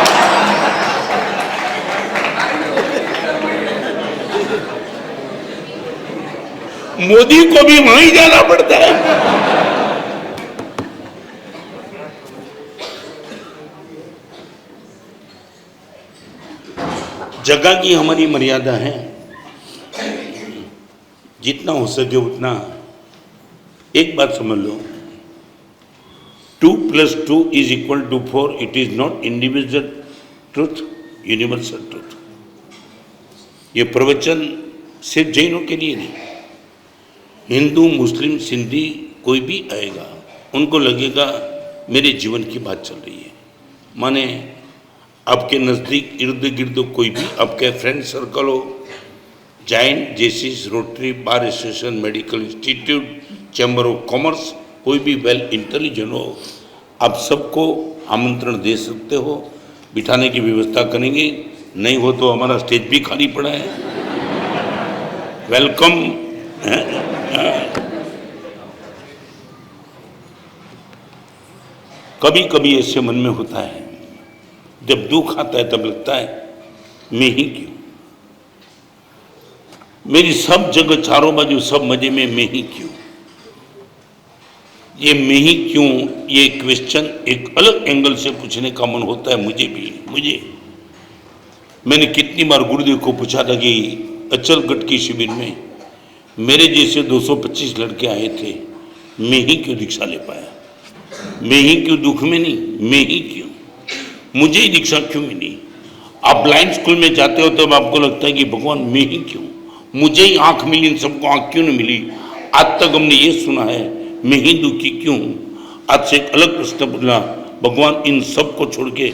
मोदी को भी वहीं जाना पड़ता है। जगह की हमारी मर्यादा है, जितना हो सके उतना। एक बात समझ लो, 2 + 2 = 4। It is not individual truth, universal truth. ये प्रवचन सिर्फ जैनों के लिए नहीं, हिंदू, मुस्लिम, सिंधी कोई भी आएगा, उनको लगेगा मेरे जीवन की बात चल रही है। माने आपके नज़दीक इर्द गिर्द कोई भी आपके फ्रेंड सर्कल हो, Jain, Jaycees, Rotary, bar association, medical institute, chamber of commerce, कोई भी वेल इंटेलिजेंट हो, आप सबको आमंत्रण दे सकते हो। बिठाने की व्यवस्था करेंगे, नहीं हो तो हमारा स्टेज भी खाली पड़ा है। वेलकम। कभी कभी ऐसे मन में होता है, जब दुख आता है तब लगता है मैं ही क्यों, मेरी सब जगह चारों बाजू सब मजे में मैं ही क्यों। ये मैं ही क्यों, ये क्वेश्चन एक अलग एंगल से पूछने का मन होता है मुझे। मैंने कितनी बार गुरुदेव को पूछा था कि अचलगढ़ की शिविर में मेरे जैसे 225 लड़के आए थे, मैं ही क्यों दीक्षा ले पाया, मैं ही क्यों दुख में नहीं, मैं ही क्यों, मुझे ही दीक्षा क्यों मिली। आप ब्लाइंड स्कूल में जाते हो तब आपको लगता है कि भगवान मैं ही क्यों, मुझे ही आंख मिली, इन सबको आंख क्यों नहीं मिली। आज तक हमने ये सुना है मैं ही दुखी क्यों। आज से एक अलग प्रश्न पूछना, भगवान इन सब को छोड़ के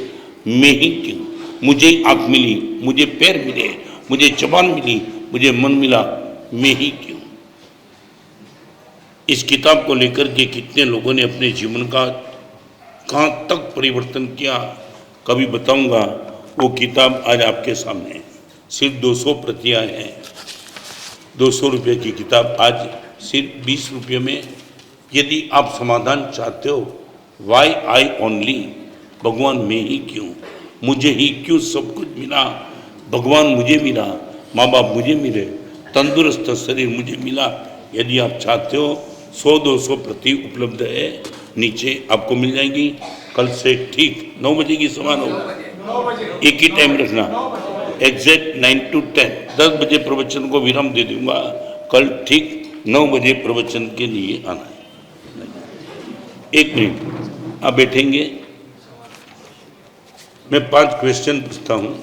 मैं ही क्यों, मुझे ही आंख मिली, मुझे पैर मिले, मुझे जबान मिली, मुझे मन मिला, मैं ही क्यों। इस किताब को लेकर के कितने लोगों ने अपने जीवन का कहाँ तक परिवर्तन किया, कभी बताऊंगा। वो किताब आज आपके सामने है, सिर्फ 200 प्रतियां हैं। 200 रुपये की किताब आज सिर्फ 20 रुपये में। यदि आप समाधान चाहते हो, वाई आई ओनली, भगवान मैं ही क्यों, मुझे ही क्यों सब कुछ मिला, भगवान मुझे मिला, माँ बाप मुझे मिले, तंदुरुस्त शरीर मुझे मिला। यदि आप चाहते हो 100-200 प्रति उपलब्ध है, नीचे आपको मिल जाएंगी। कल से ठीक 9 बजे की समान होगा, एक ही टाइम रखना, एग्जैक्ट 9 to 10, 10 बजे प्रवचन को विराम दे दूंगा। कल ठीक 9 बजे प्रवचन के लिए आना है। 1 मिनट आप बैठेंगे, मैं 5 क्वेश्चन पूछता हूं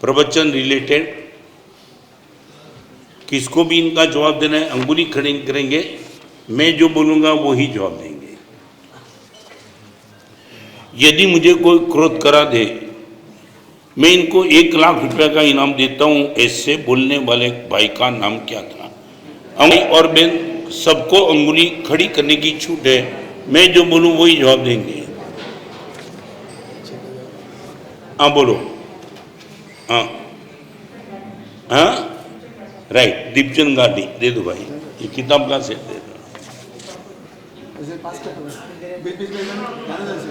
प्रवचन रिलेटेड। किसको भी इनका जवाब देना है, अंगुली खड़ी करेंगे, मैं जो बोलूंगा वो ही जवाब देंगे। यदि मुझे कोई क्रोध करा दे, मैं इनको 1 लाख रुपए का इनाम देता हूं। ऐसे बोलने वाले भाई का नाम क्या था? और बहन सबको अंगुली खड़ी करने की छूट है, मैं जो बोलूं वही जवाब देंगे। हाँ बोलो। हाँ हाँ राइट, दीपचंद गांधी दे दो भाई, ये किताब का सेट दे दो। ऐसे पास कर दो, बीच बीच में जाने दो ऐसे।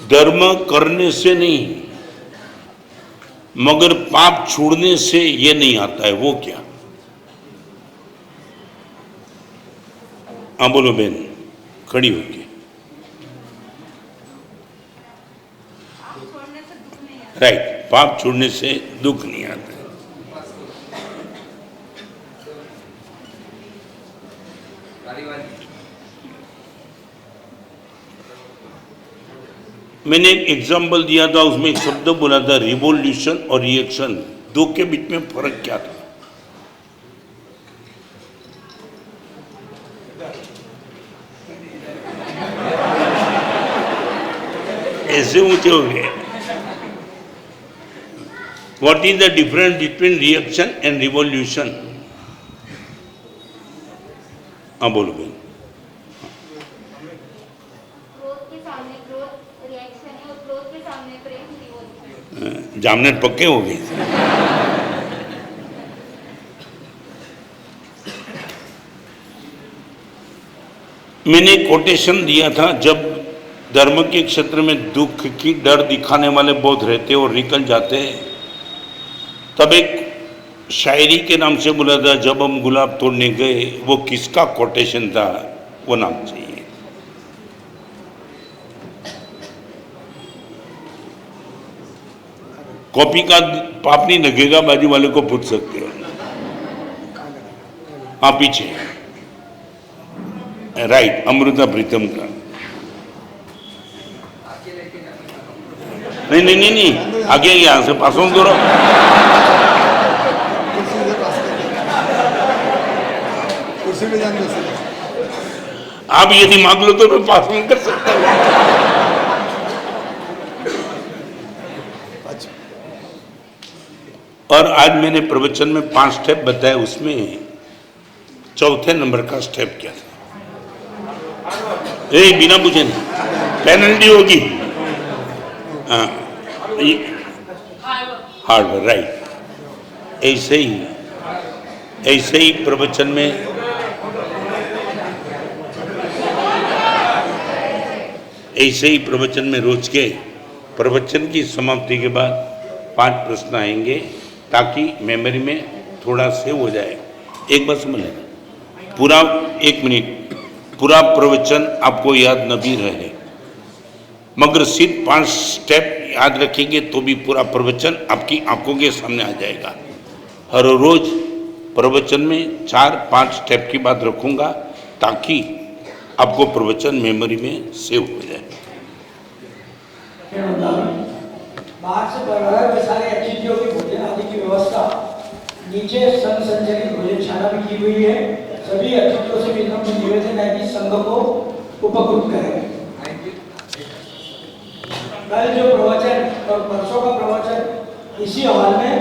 धर्म करने से नहीं, मगर पाप छोड़ने से ये नहीं आता है। वो क्या? हाँ बोलो बहन, खड़ी होके। राइट, पाप छोड़ने से दुख नहीं आता है। मैंने एक एग्जाम्पल दिया था, उसमें एक शब्द बोला था रिवॉल्यूशन और रिएक्शन, दो के बीच में फर्क क्या था? ऐसे ऊंचे हो गए। What is the difference between reaction and revolution? हाँ बोलो बहन। क्रोध के सामने क्रोध रिएक्शन है और क्रोध के सामने प्रेम रिवॉल्यूशन। जामनेट पक्के हो गए। मैंने कोटेशन दिया था, जब धर्म के क्षेत्र में दुख की डर दिखाने वाले बहुत रहते और निकल जाते, तब एक शायरी के नाम से बोला था, जब हम गुलाब तोड़ने गए। वो किसका कोटेशन था? वो नाम चाहिए। कॉपी का पाप नहीं लगेगा, बाजू वाले को पूछ सकते हो। हाँ पीछे, राइट, अमृता प्रीतम का। नहीं नहीं नहीं नहीं, आगे यहाँ से पास ऑन करो। कुर्सी से पास कर दो, कुर्सी में जान दो सीधे। आप यदि मांग लो तो मैं पास ऑन कर सकता हूँ। अच्छा, और आज मैंने प्रवचन में 5 स्टेप बताए, उसमें चौथे नंबर का स्टेप क्या था? बिना पूछे नहीं, पेनल्टी होगी। हाँ, हार्ड वर्क, राइट। ऐसे ही प्रवचन में रोज के प्रवचन की समाप्ति के बाद 5 प्रश्न आएंगे, ताकि मेमोरी में थोड़ा सेव हो जाए। एक बार समझ लेना, पूरा 1 मिनट, पूरा प्रवचन आपको याद न भी रहे, मगर सिर्फ 5 स्टेप याद रखेंगे तो भी पूरा प्रवचन आपकी आंखों के सामने आ जाएगा। हर रोज प्रवचन में 4-5 स्टेप की बात रखूंगा, ताकि आपको प्रवचन मेमोरी में सेव हो जाए। बाहर से परिवार में सारे अतिथियों की भोजन आदि की व्यवस्था नीचे संघ संचालित भोजनशाला में की हुई है। सभी अतिथियों से विनम्र निवेदन है कि संघ को उपकृत करें। कल जो प्रवचन और परसों का प्रवचन इसी हॉल में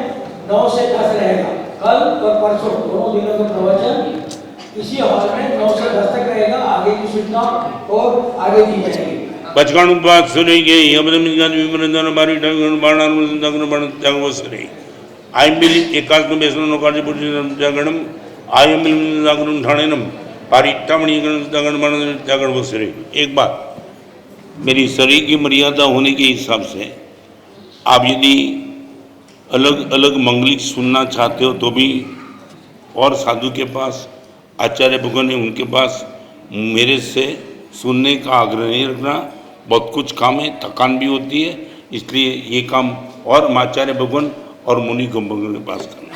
9 से 10 रहेगा। कल और परसों दोनों दिनों का प्रवचन इसी हॉल में 9 से 10 तक रहेगा। आगे की सूचना और आगे दी जाएगी। बचकाणु बात सुनेंगे। आई बिलीव एकात्म बेसन कार्य जागरणम आई बिलीव जागरण ठाणेनम पारिटामणि जागरण बसरे। एक बात, मेरी शरीर की मर्यादा होने के हिसाब से आप यदि अलग अलग मंगलिक सुनना चाहते हो तो भी, और साधु के पास, आचार्य भगवान है उनके पास, मेरे से सुनने का आग्रह नहीं रखना। बहुत कुछ काम है, थकान भी होती है, इसलिए ये काम और आचार्य भगवान और मुनि गंभीर के पास करना।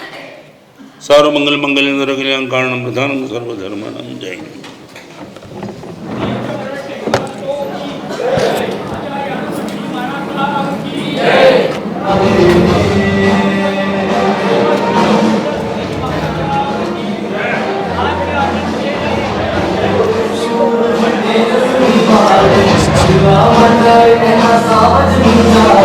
सर्व मंगल मंगल कारण प्रधान सर्वधर्माणां जय हिंद। आज ऐसा समझ नहीं